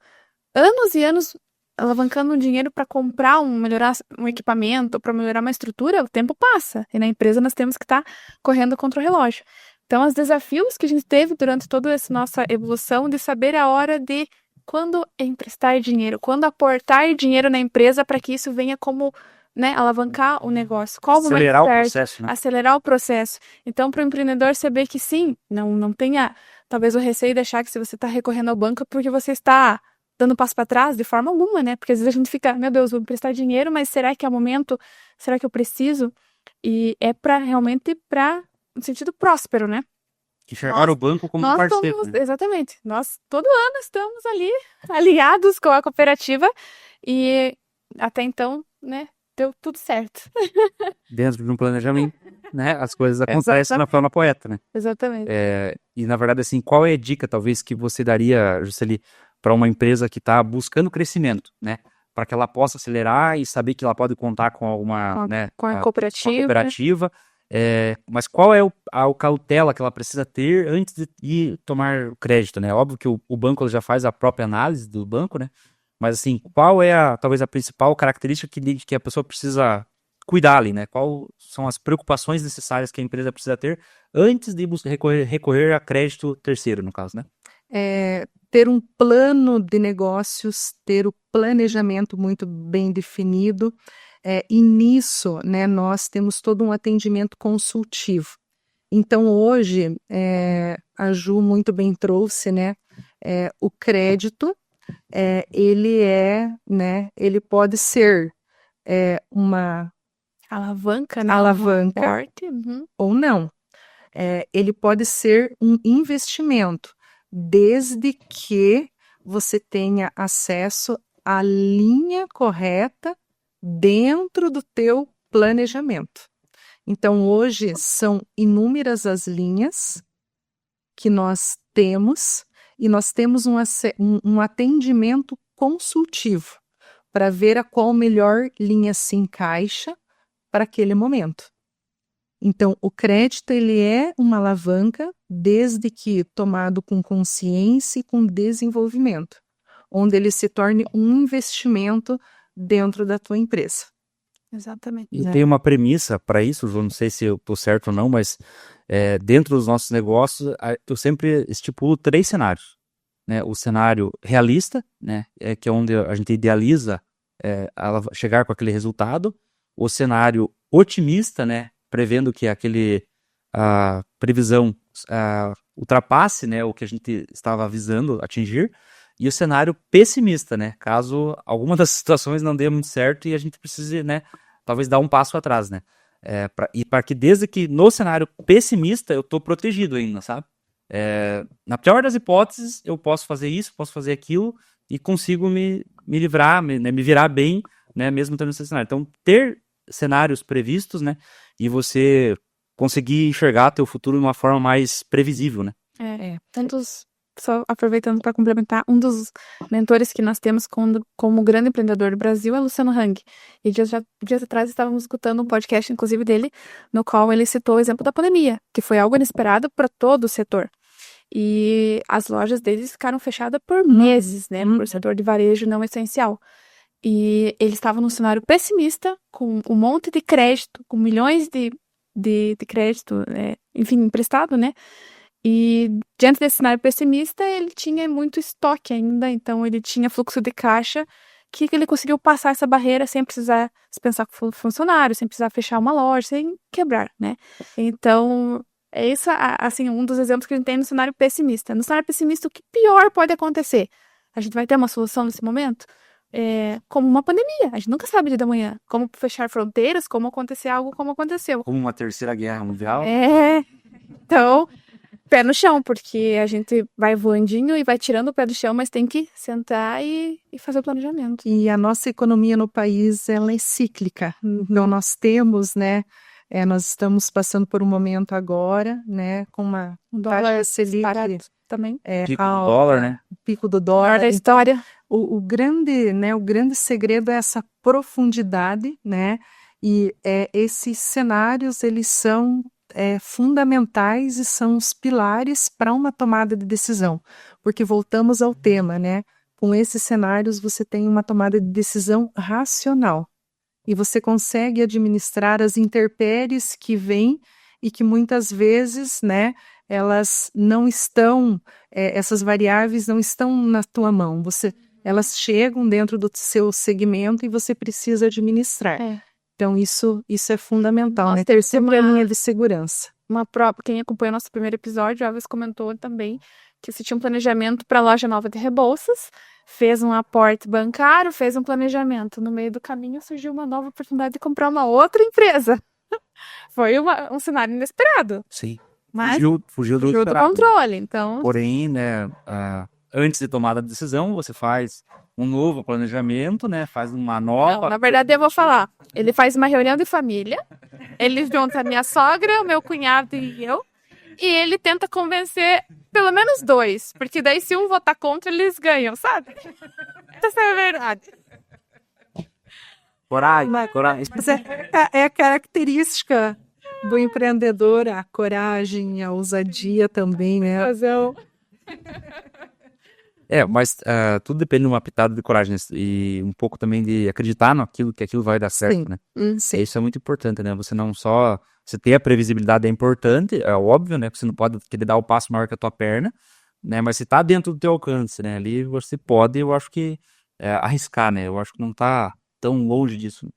anos e anos alavancando dinheiro para comprar melhorar um equipamento, para melhorar uma estrutura, o tempo passa. E na empresa nós temos que estar correndo contra o relógio. Então, os desafios que a gente teve durante toda essa nossa evolução de saber a hora de quando emprestar dinheiro, quando aportar dinheiro na empresa para que isso venha como né, alavancar o negócio, qual o momento Acelerar o certo, processo, né? acelerar o processo. Então, para o empreendedor saber que sim, não tenha talvez o receio de achar que se você está recorrendo ao banco é porque você está dando passo para trás, de forma alguma, né? Porque às vezes a gente fica, meu Deus, vou emprestar dinheiro, mas será que é o momento? Será que eu preciso? E é realmente para um sentido próspero, né? Enxergar o banco como um Nós parceiro, somos, né? exatamente, nós todo ano estamos ali aliados com a cooperativa e até então, né, deu tudo certo. Dentro de um planejamento, né? As coisas acontecem na forma poeta, né? Exatamente. E na verdade, assim, qual é a dica, talvez, que você daria, Juscelie, para uma empresa que está buscando crescimento, né? Para que ela possa acelerar e saber que ela pode contar com alguma, né? Com a Com a cooperativa. cooperativa. Mas qual é a cautela que ela precisa ter antes de ir tomar o crédito, né? Óbvio que o banco já faz a própria análise do banco, né? Mas assim, qual é talvez a principal característica que a pessoa precisa cuidar ali, né? Quais são as preocupações necessárias que a empresa precisa ter antes de recorrer a crédito terceiro, no caso, né? Ter um plano de negócios, ter o planejamento muito bem definido, e nisso, né, nós temos todo um atendimento consultivo. Então, hoje, a Ju muito bem trouxe, né, o crédito, ele pode ser uma Alavanca, né? alavanca Forte. Uhum. ou não. Ele pode ser um investimento, desde que você tenha acesso à linha correta dentro do teu planejamento. Então, hoje são inúmeras as linhas que nós temos e nós temos um atendimento consultivo para ver a qual melhor linha se encaixa para aquele momento. Então, o crédito ele é uma alavanca desde que tomado com consciência e com desenvolvimento, onde ele se torne um investimento dentro da tua empresa. Exatamente. E tem uma premissa para isso, João, não sei se eu estou certo ou não, mas dentro dos nossos negócios, eu sempre estipulo 3 cenários, né? O cenário realista, né? Que é onde a gente idealiza chegar com aquele resultado. O cenário otimista, né? Prevendo que a previsão ultrapasse, né, o que a gente estava avisando atingir. E o cenário pessimista, né? Caso alguma das situações não dê muito certo e a gente precise, né, talvez dar um passo atrás, né? Para que desde que no cenário pessimista eu estou protegido ainda, sabe? Na pior das hipóteses, eu posso fazer isso, posso fazer aquilo e consigo me livrar, me virar bem, né, mesmo tendo esse cenário. Então, ter cenários previstos, né, e você conseguir enxergar teu futuro de uma forma mais previsível, né? Só aproveitando para complementar, um dos mentores que nós temos como grande empreendedor do Brasil é Luciano Hang. E dias atrás estávamos escutando um podcast, inclusive dele, no qual ele citou o exemplo da pandemia, que foi algo inesperado para todo o setor. E as lojas deles ficaram fechadas por meses, né? Por setor de varejo não essencial. E ele estava num cenário pessimista, com um monte de crédito, com milhões de crédito, enfim, emprestado, né? E diante desse cenário pessimista, ele tinha muito estoque ainda, então ele tinha fluxo de caixa que ele conseguiu passar essa barreira sem precisar dispensar funcionário, sem precisar fechar uma loja, sem quebrar, né? Então, é isso, assim, um dos exemplos que a gente tem no cenário pessimista. No cenário pessimista, o que pior pode acontecer? A gente vai ter uma solução nesse momento? Como uma pandemia, a gente nunca sabe o dia da manhã. Como fechar fronteiras, como acontecer algo como aconteceu. Como uma terceira guerra mundial. Então, pé no chão, porque a gente vai voandinho e vai tirando o pé do chão, mas tem que sentar e fazer o planejamento. E a nossa economia no país, ela é cíclica. Então, nós temos, né, nós estamos passando por um momento agora, né, com uma dólar Selic também. Pico do dólar, né? Pico do dólar. Da história. O grande segredo é essa profundidade, né, e esses cenários, eles são fundamentais e são os pilares para uma tomada de decisão, porque voltamos ao tema, né? Com esses cenários você tem uma tomada de decisão racional e você consegue administrar as intempéries que vêm e que muitas vezes, né, elas não estão, essas variáveis não estão na tua mão, elas chegam dentro do seu segmento e você precisa administrar. Então, isso é fundamental, Nossa, né? Ter sempre a linha de segurança. Quem acompanhou nosso primeiro episódio, a Alves comentou também que você tinha um planejamento para a loja nova de Rebouças, fez um aporte bancário, fez um planejamento. No meio do caminho surgiu uma nova oportunidade de comprar uma outra empresa. Foi um cenário inesperado, Sim. mas Fugiu do fugiu do esperado. controle. Então, Porém, né, antes de tomar a decisão, você faz um novo planejamento, né? Faz uma nova. não, na verdade, eu vou falar. Ele faz uma reunião de família, ele junta a minha sogra, o meu cunhado e eu, e ele tenta convencer pelo menos 2, porque daí se um votar contra, eles ganham, sabe? Essa é a verdade. Coragem. Mas é a característica do empreendedor, a coragem, a ousadia também, né? Mas tudo depende de uma pitada de coragem, né? E um pouco também de acreditar naquilo, que aquilo vai dar certo, Sim. né? Sim. Isso é muito importante, né? Você não só... Você ter a previsibilidade é importante, é óbvio, né? Que você não pode querer dar o passo maior que a tua perna, né? Mas se tá dentro do teu alcance, né? Ali você pode, eu acho que, arriscar, né? Eu acho que não tá tão longe disso.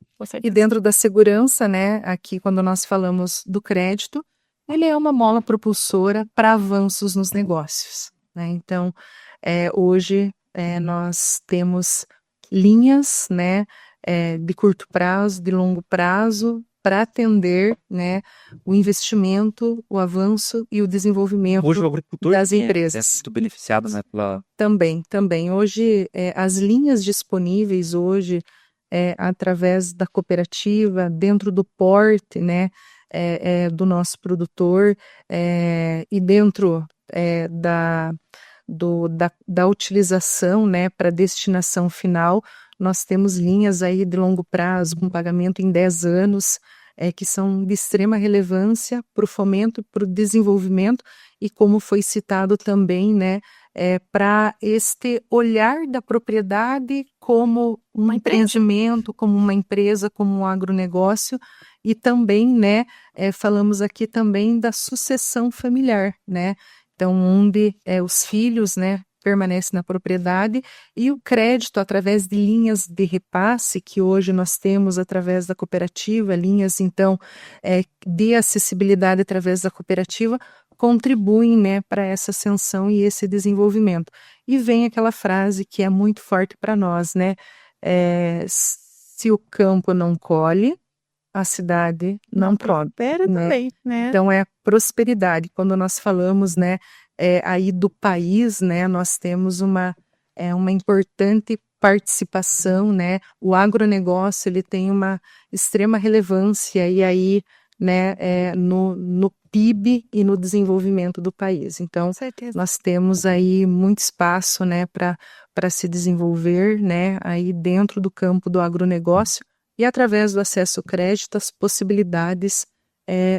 E dentro da segurança, né? Aqui, quando nós falamos do crédito, ele é uma mola propulsora para avanços nos negócios, né? Então, hoje nós temos linhas, né? De curto prazo, de longo prazo, para atender, né? O investimento, o avanço e o desenvolvimento Hoje o agricultor das também empresas. é muito beneficiado, né? Também. Hoje, as linhas disponíveis hoje, através da cooperativa, dentro do porte, né, do nosso produtor, e dentro da utilização, né, para destinação final, nós temos linhas aí de longo prazo, com pagamento em 10 anos, que são de extrema relevância para o fomento, para o desenvolvimento, e como foi citado também, né, para este olhar da propriedade como um empreendimento, como uma empresa, como um agronegócio, e também, né, falamos aqui também da sucessão familiar, né, então onde os filhos, né, permanecem na propriedade, e o crédito através de linhas de repasse que hoje nós temos através da cooperativa, linhas então de acessibilidade através da cooperativa, contribuem, né, para essa ascensão e esse desenvolvimento. E vem aquela frase que é muito forte para nós, né? Se o campo não colhe, a cidade não prospera, né? Também, né? Então é a prosperidade. Quando nós falamos, né, aí do país, né, nós temos uma importante participação, né? O agronegócio ele tem uma extrema relevância e aí, né, no PIB e no desenvolvimento do país. Então, nós temos aí muito espaço, né, para se desenvolver, né, aí dentro do campo do agronegócio e através do acesso ao crédito, as possibilidades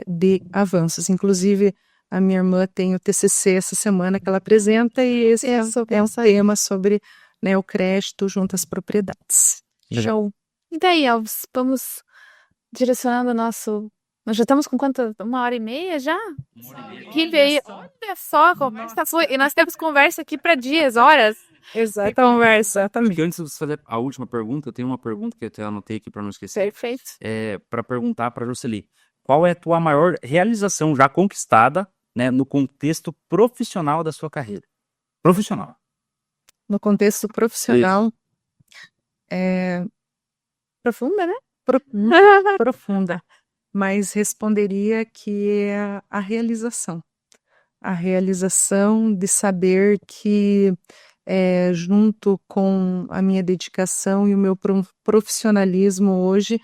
de avanços. Inclusive, a minha irmã tem o TCC essa semana que ela apresenta e esse é um tema sobre, né, o crédito junto às propriedades. Show. E daí, Alves, vamos direcionando o nosso... Nós já estamos com quanto? 1h30 já? Que veio. Olha só, a conversa foi. E nós temos conversa aqui para dias, horas. Exatamente. Antes de você fazer a última pergunta, eu tenho uma pergunta que eu até anotei aqui para não esquecer. Perfeito. Para perguntar para a Jocely, qual é a tua maior realização já conquistada, né, no contexto profissional da sua carreira? Profissional. No contexto profissional, Profunda, né? profunda, mas responderia que é a realização. A realização de saber que, junto com a minha dedicação e o meu profissionalismo hoje,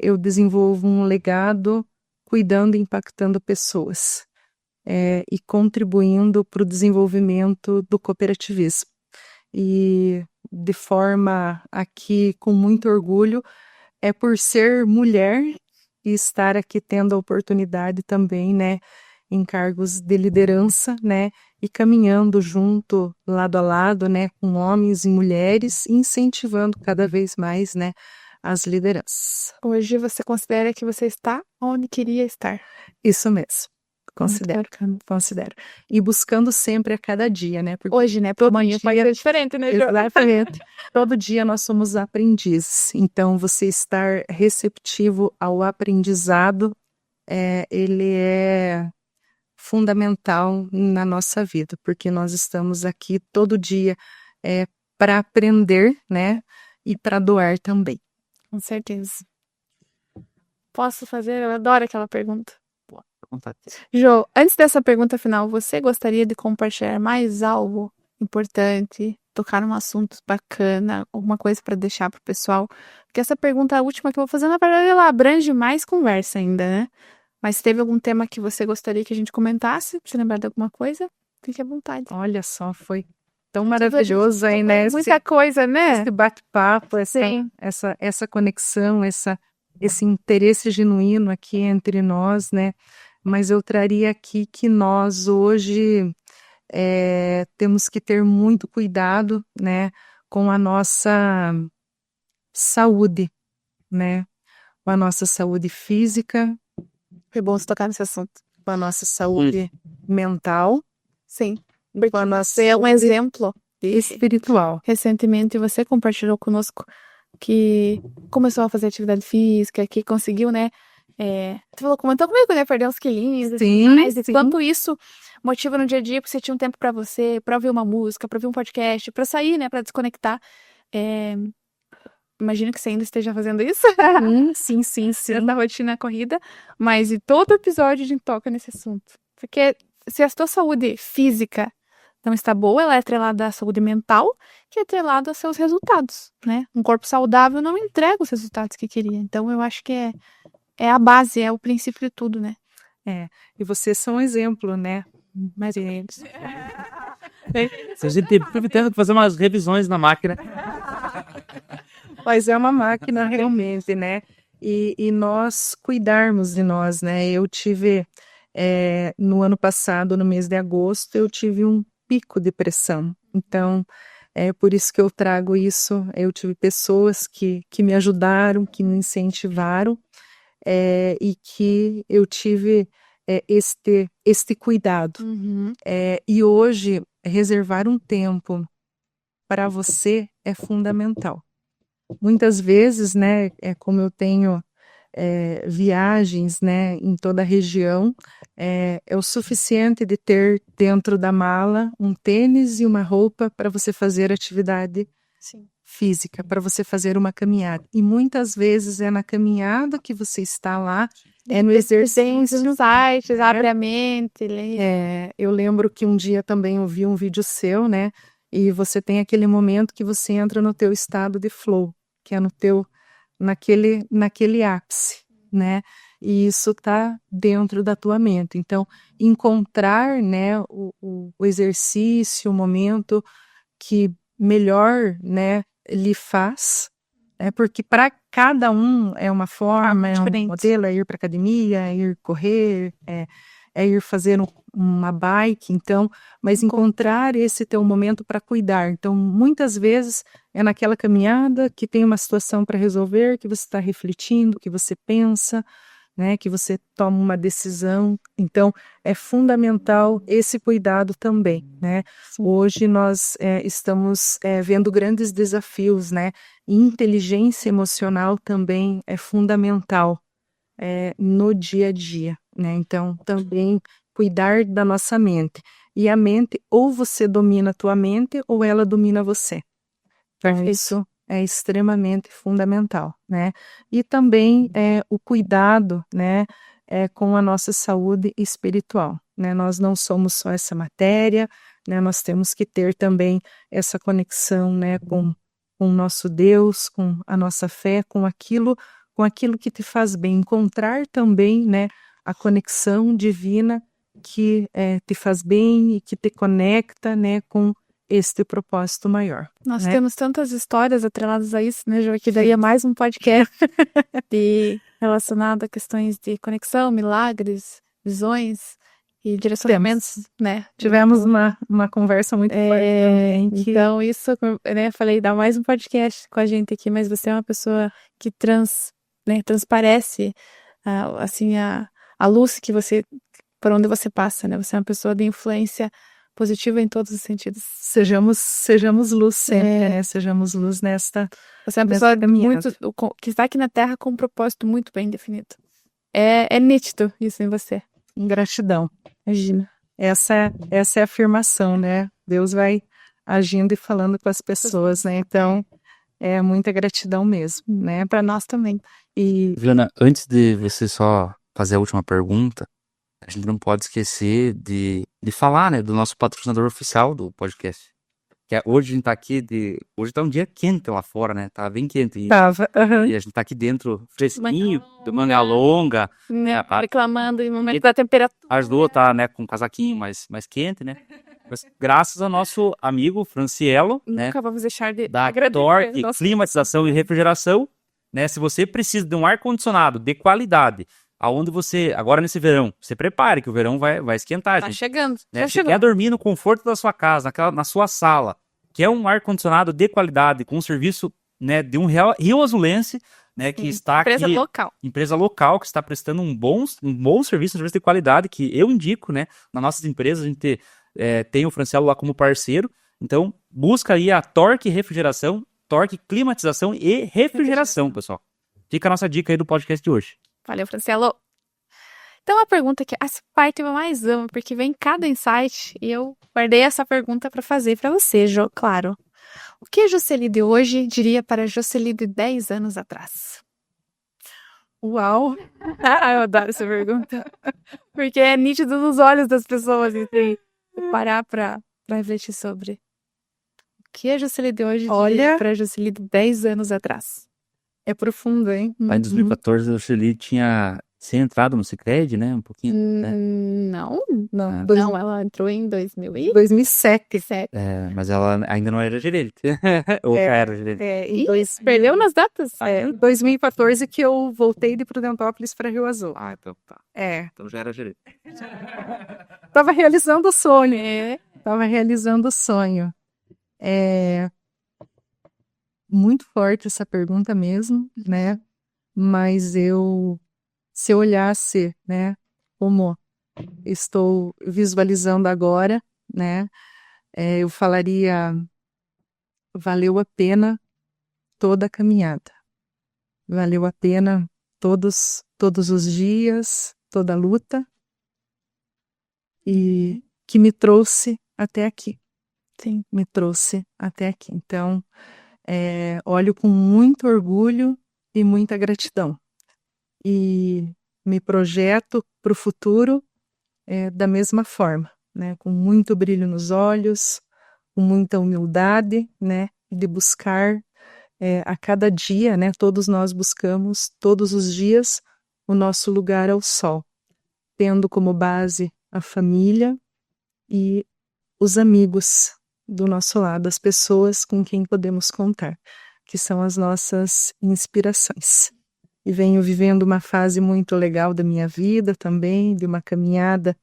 eu desenvolvo um legado cuidando e impactando pessoas e contribuindo para o desenvolvimento do cooperativismo. E de forma aqui com muito orgulho, é por ser mulher e estar aqui tendo a oportunidade também, né, em cargos de liderança, né, e caminhando junto, lado a lado, né, com homens e mulheres, incentivando cada vez mais, né, as lideranças. Hoje você considera que você está onde queria estar? Isso mesmo. Considero. E buscando sempre a cada dia, né? Porque Hoje, né? Porque amanhã pode ser diferente, né, Jo? exatamente. Todo dia nós somos aprendizes. Então, você estar receptivo ao aprendizado, ele é fundamental na nossa vida, porque nós estamos aqui todo dia para aprender, né? E para doar também. Com certeza. Posso fazer? Eu adoro aquela pergunta. Jo, antes dessa pergunta final, você gostaria de compartilhar mais algo importante, tocar num assunto bacana, alguma coisa para deixar pro pessoal? Porque essa pergunta, a última que eu vou fazer, na verdade, ela abrange mais conversa ainda, né? Mas teve algum tema que você gostaria que a gente comentasse? Se lembrar de alguma coisa, fique à vontade. Olha só, foi tão maravilhoso aí, né? Muita coisa, né? Esse bate-papo, Sim. essa conexão, esse interesse genuíno aqui entre nós, né? Mas eu traria aqui que nós hoje temos que ter muito cuidado, né? Com a nossa saúde, né? Com a nossa saúde física, Foi bom você tocar nesse assunto. com a nossa saúde mental, Sim. com a nossa Você é um exemplo. espiritual. Recentemente você compartilhou conosco que começou a fazer atividade física, que conseguiu, né? Você comentou comigo, né? Perder uns quilinhos. Sim, E quanto isso motiva no dia a dia, porque você tinha um tempo pra você, pra ouvir uma música, pra ouvir um podcast, pra sair, né? Pra desconectar. Imagino que você ainda esteja fazendo isso. Sim. Da rotina corrida. Mas em todo episódio a gente toca nesse assunto. Porque se a sua saúde física não está boa, ela é atrelada à saúde mental, que é atrelada aos seus resultados, né? Um corpo saudável não entrega os resultados que queria. Então, eu acho que é a base, é o princípio de tudo, né? E vocês são um exemplo, né? Mais ou menos. Se a gente tendo que fazer umas revisões na máquina. Mas é uma máquina realmente, né? E nós cuidarmos de nós, né? Eu tive, no ano passado, no mês de agosto, eu tive um pico de pressão. Então, é por isso que eu trago isso. Eu tive pessoas que me ajudaram, que me incentivaram, e que eu tive este cuidado. E hoje, reservar um tempo para você é fundamental. Muitas vezes, né, como eu tenho viagens, né, em toda a região, é o suficiente de ter dentro da mala um tênis e uma roupa para você fazer atividade física, para você fazer uma caminhada. E muitas vezes é na caminhada que você está lá, no exercício. Nos sites, abre a mente, lê. Eu lembro que um dia também eu vi um vídeo seu, né, e você tem aquele momento que você entra no teu estado de flow, que é naquele ápice, né? E isso está dentro da tua mente. Então, encontrar, né, o exercício, o momento que melhor, né, lhe faz, porque para cada um é uma forma, é um modelo, é ir para academia, é ir correr, é ir fazer uma bike, então, mas encontrar esse teu momento para cuidar. Então, muitas vezes é naquela caminhada que tem uma situação para resolver, que você está refletindo, que você pensa, né, que você toma uma decisão. Então, é fundamental esse cuidado também, né? Hoje nós estamos vendo grandes desafios, né? Inteligência emocional também é fundamental no dia a dia, né? Então, também cuidar da nossa mente. E a mente, ou você domina a tua mente, ou ela domina você. Então, isso é extremamente fundamental, né? E também o cuidado, né, com a nossa saúde espiritual, né? Nós não somos só essa matéria, né? Nós temos que ter também essa conexão, né, com o nosso Deus, com a nossa fé, com aquilo que te faz bem. Encontrar também, né, a conexão divina que te faz bem e que te conecta, né, com este propósito maior. Nós né? temos tantas histórias atreladas a isso, né, Jo? Que daí é mais um podcast relacionado a questões de conexão, milagres, visões e direcionamentos, né? Tivemos uma conversa muito importante. Então, isso, né, falei, dá mais um podcast com a gente aqui, mas você é uma pessoa que transparece, assim, a luz que você por onde você passa, né? Você é uma pessoa de influência positiva em todos os sentidos. Sejamos luz sempre, né? Sejamos luz nesta. Você é uma nessa pessoa caminhada. que está aqui na Terra com um propósito muito bem definido. É nítido isso em você. Gratidão. Imagina. Essa é a afirmação, né? Deus vai agindo e falando com as pessoas, né? Então, é muita gratidão mesmo, né? Para nós também. E Juliana, antes de você só fazer a última pergunta, a gente não pode esquecer de falar, né, do nosso patrocinador oficial do podcast. Hoje a gente tá aqui hoje tá um dia quente lá fora, né? Tá bem quente. E tava. aham. a gente tá aqui dentro fresquinho, Manga do manga longa. Né? a- Reclamando em momento da temperatura. As duas tá, né, com um casaquinho mais quente, né? Mas graças ao nosso amigo Francielo, né? Nunca vamos deixar de Da agradecer. Torque Nossa, Climatização e Refrigeração, né? Se você precisa de um ar-condicionado de qualidade, aonde você, agora nesse verão, você prepare que o verão vai esquentar, tá gente. chegando. Né? Já Você chegou. quer dormir no conforto da sua casa, na sua sala, quer um ar-condicionado de qualidade, com um serviço, né, de um Rio Azulense, né, que está Empresa aqui, local. empresa local, que está prestando um bom serviço, um serviço de qualidade, que eu indico, né, nas nossas empresas, a gente tem o Francielo lá como parceiro, então busca aí a Torque Refrigeração, Torque Climatização e Refrigeração, pessoal. Fica a nossa dica aí do podcast de hoje. Valeu, Francielo. Então, a pergunta que essa parte eu mais amo, porque vem cada insight, e eu guardei essa pergunta para fazer para você, Jo, claro. O que a Jocely de hoje diria para a Jocely de 10 anos atrás? Uau! Eu adoro essa pergunta. Porque é nítido nos olhos das pessoas, assim. Parar para refletir sobre. O que a Jocely de hoje diria Olha- para a Jocely de 10 anos atrás? É profundo, hein? Lá em 2014, o Xeli tinha entrado no Sicredi, né, um pouquinho, né? Não, Não, não, ela entrou em 2007. 2007. Mas ela ainda não era gerente. Ou já era gerente. Em Perdeu nas datas? em 2014 que eu voltei de Prudentópolis para Rio Azul. Ah, então tá. É, Então já era gerente. tava realizando o sonho. É. Tava realizando o sonho. É muito forte essa pergunta mesmo, né? Mas se eu olhasse, né, como estou visualizando agora, né, eu falaria, valeu a pena toda a caminhada. Valeu a pena todos os dias, toda a luta, e que me trouxe até aqui. Sim. Me trouxe até aqui. Então, olho com muito orgulho e muita gratidão. E me projeto para o futuro da mesma forma, né? Com muito brilho nos olhos, com muita humildade, né? De buscar a cada dia, né? Todos nós buscamos, todos os dias, o nosso lugar ao sol, tendo como base a família e os amigos do nosso lado, as pessoas com quem podemos contar, que são as nossas inspirações. E venho vivendo uma fase muito legal da minha vida também, de uma caminhada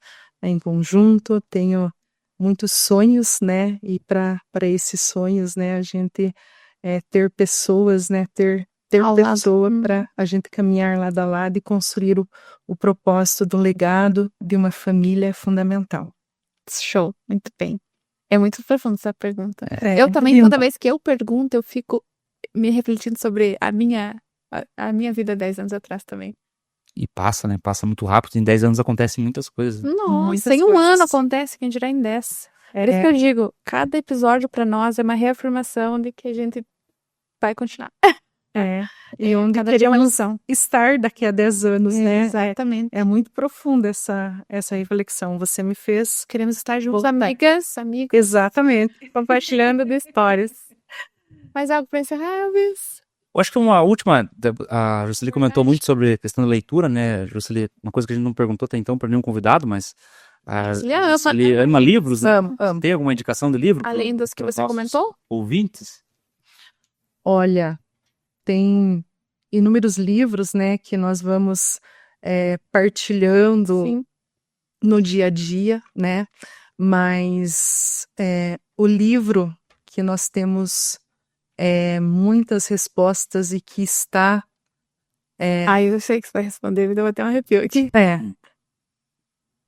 em conjunto, tenho muitos sonhos, né, e para esses sonhos, né, a gente ter pessoas, né, ter Ao lado. pessoa para a gente caminhar lado a lado e construir o propósito do legado de uma família é fundamental. Show, muito bem. É muito profunda essa pergunta. É, Eu também, lindo. toda vez que eu pergunto, eu fico me refletindo sobre a minha vida 10 anos atrás também. E passa, né? Passa muito rápido. Em 10 anos acontecem muitas coisas. Nossa, Muitas em um coisas. ano acontece, quem dirá em 10. Era isso que eu digo. Cada episódio para nós é uma reafirmação de que a gente vai continuar. E onde Cada dia é uma queremos lição. estar daqui a 10 anos, né? Exatamente. É muito profunda essa reflexão. Você me fez. Queremos estar juntos, Voltar. amigas, amigos, Exatamente. compartilhando de histórias. Mais algo para encerrar, Elvis? Eu acho que uma última, a Jocely comentou muito sobre a questão da leitura, né? Jocely, uma coisa que a gente não perguntou até então para nenhum convidado, mas a Jocely ama. Jocely ama livros, né? Amo. Tem alguma indicação de livro? Além dos que pros você nossos comentou? ouvintes? Olha, tem inúmeros livros, né, que nós vamos partilhando Sim. no dia a dia, né? Mas o livro que nós temos muitas respostas e que está Ai, eu sei que você vai responder, me deu até um arrepio aqui.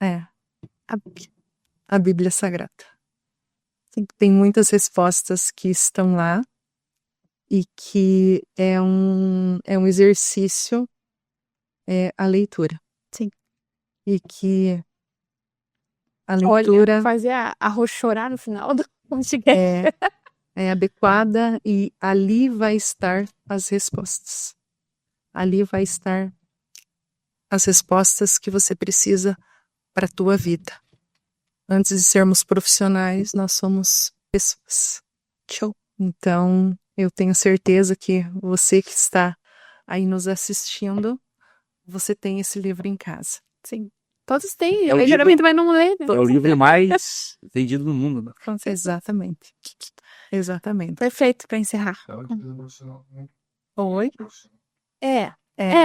É, A- a Bíblia Sagrada. Tem muitas respostas que estão lá e que é um exercício, a leitura. Sim. E que a Olha, leitura fazia arroz chorar no final do podcast. é adequada e ali vai estar as respostas. Ali vai estar as respostas que você precisa para a tua vida. Antes de sermos profissionais, nós somos pessoas. Show. Então, eu tenho certeza que você que está aí nos assistindo, você tem esse livro em casa. Sim. Todos têm. É o Eu livro- geralmente vai não ler, né? É o livro mais vendido no mundo, né? Exatamente. Exatamente. Perfeito para encerrar. Oi?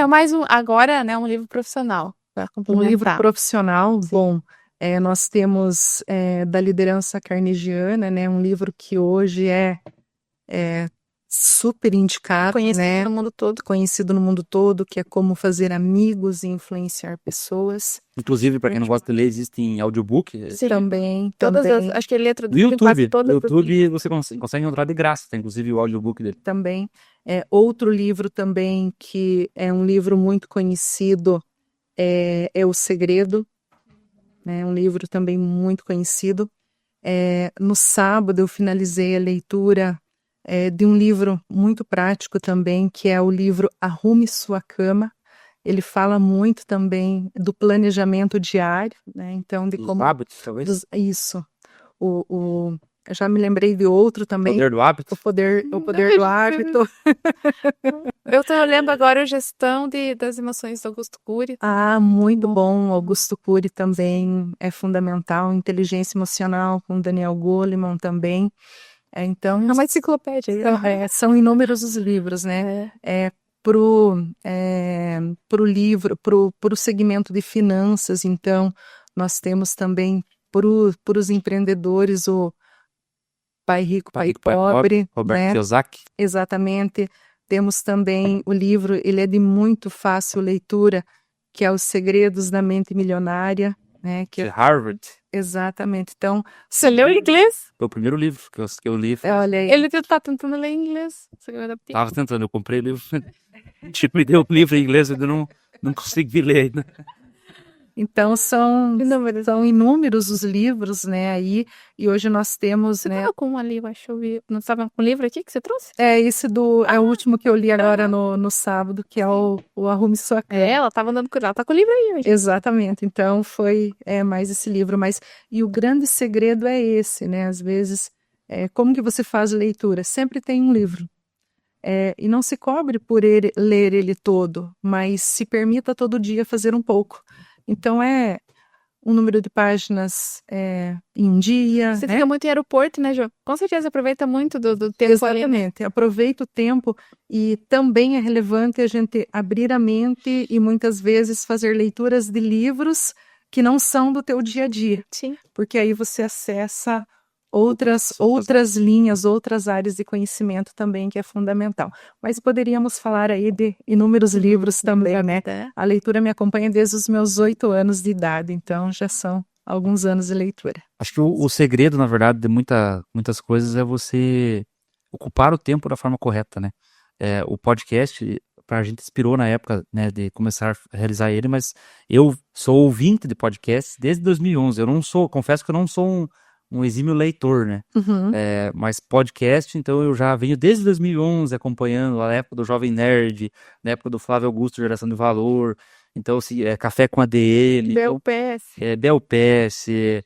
Mais um agora, né, um livro profissional para Um complementar. livro profissional, bom, nós temos da liderança carnegiana, né, um livro que hoje é super indicado, Conhecido né, no mundo todo. conhecido no mundo todo, que é Como Fazer Amigos e Influenciar Pessoas. Inclusive, para quem não gosta de ler, existe em audiobook. Sim. Também, Todas também, acho que ele é No traduzido em quase YouTube. todas No as YouTube você consegue encontrar de graça, tem inclusive o audiobook dele. também. Outro livro também que é um livro muito conhecido é O Segredo, né, um livro também muito conhecido. No sábado eu finalizei a leitura de um livro muito prático também, que é o livro Arrume Sua Cama. Ele fala muito também do planejamento diário, né? Então, de Os como... hábitos, talvez. Isso. Eu já me lembrei de outro O também, poder do hábito. o poder do hábito. Eu lembro agora a Gestão das Emoções do Augusto Cury. Ah, muito bom. Augusto Cury também é fundamental. Inteligência Emocional com Daniel Goleman também. Então, É uma enciclopédia. são inúmeros os livros, né? Pro livro, pro segmento de finanças, então, nós temos também pros empreendedores o Pai Rico, Pai Pobre, Roberto né? Kiyosaki. Exatamente. Temos também o livro, ele é de muito fácil leitura, que é Os Segredos da Mente Milionária, né? De Harvard. Exatamente. Então, Você leu em inglês? Foi o primeiro livro que eu li. olha aí. Ele tá tentando ler em inglês. Você vai adaptar. Tava tentando, eu comprei o livro. Tipo, me deu o livro em inglês, eu ainda não consegui ler ainda. Então, são Inúmeros. inúmeros os livros, né, aí, e hoje nós temos, Você né, tava com um ali, eu acho. Não estava com um livro aqui que você trouxe? é o último que eu li agora no sábado, que é o Arrume Sua Cama. Ela tava andando com ela. Tá com o livro aí hoje. Exatamente, então foi mais esse livro, e o grande segredo é esse, né, às vezes, como que você faz leitura? Sempre tem um livro, e não se cobre por ler ele todo, mas se permita todo dia fazer um pouco. Então um número de páginas em um dia, Você né? fica muito em aeroporto, né, Jô? Com certeza aproveita muito do tempo ali, né? Exatamente, aproveita o tempo e também é relevante a gente abrir a mente e muitas vezes fazer leituras de livros que não são do teu dia a dia, Sim. porque aí você acessa outras linhas, outras áreas de conhecimento também, que é fundamental. Mas poderíamos falar aí de inúmeros livros também, né? A leitura me acompanha desde os meus 8 anos de idade, então já são alguns anos de leitura. Acho que o segredo, na verdade, de muitas coisas é você ocupar o tempo da forma correta, né? O podcast, pra gente, inspirou na época, né, de começar a realizar ele, mas eu sou ouvinte de podcast desde 2011. Confesso que eu não sou um exímio leitor, né? Uhum. Mas podcast, então eu já venho desde 2011 acompanhando, a época do Jovem Nerd, na época do Flávio Augusto, Geração de Valor, então, assim, Café com ADN, então, BLPS. BLPS,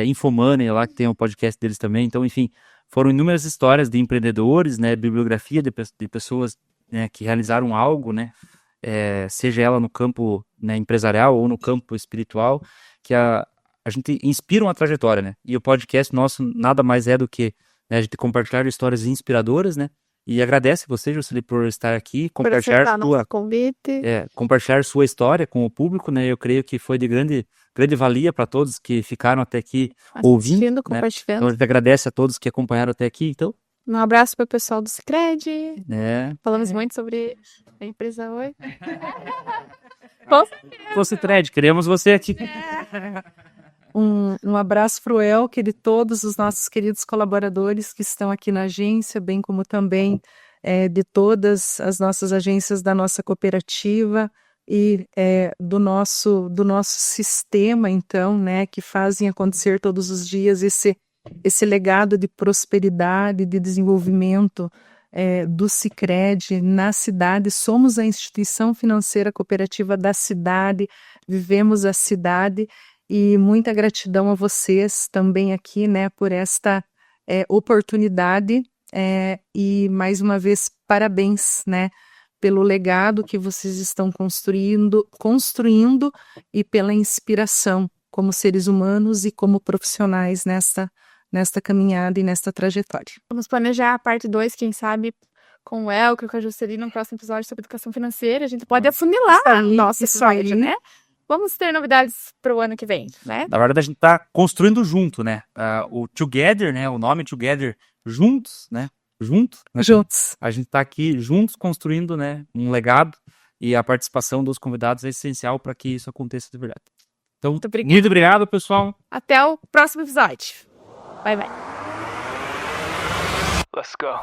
Infomoney, lá que tem um podcast deles também, então, enfim, foram inúmeras histórias de empreendedores, né, bibliografia de pessoas, né, que realizaram algo, né, seja ela no campo, né, empresarial ou no campo espiritual, que a gente inspira uma trajetória, né? E o podcast nosso nada mais é do que, né, a gente compartilhar histórias inspiradoras, né? E agradece você, Jocely, por estar aqui, Por aceitar nosso convite. compartilhar sua história com o público, né? Eu creio que foi de grande valia para todos que ficaram até aqui ouvindo, Assistindo, né? compartilhando. Então a gente agradece a todos que acompanharam até aqui, então. Um abraço para o pessoal do Sicredi. Né? Falamos muito sobre a empresa hoje. Cocitred, queremos você aqui. Um abraço para o Elke e de todos os nossos queridos colaboradores que estão aqui na agência, bem como também de todas as nossas agências da nossa cooperativa e do nosso sistema, então, né, que fazem acontecer todos os dias esse legado de prosperidade, de desenvolvimento do Sicredi na cidade. Somos a instituição financeira cooperativa da cidade, vivemos a cidade. E muita gratidão a vocês também aqui, né, por esta oportunidade e mais uma vez parabéns, né, pelo legado que vocês estão construindo e pela inspiração como seres humanos e como profissionais nesta caminhada e nesta trajetória. Vamos planejar a parte 2, quem sabe, com o Elke, com a Juscelina, no próximo episódio sobre educação financeira. A gente pode afunilar nosso episódio, né? Vamos ter novidades para o ano que vem, né? Na verdade, a gente tá construindo junto, né? O Together, né? O nome Together, juntos, né? Juntos. A gente tá aqui juntos construindo, né? Um legado, e a participação dos convidados é essencial para que isso aconteça de verdade. Então, muito obrigado, pessoal. Até o próximo episódio. Bye, bye. Let's go.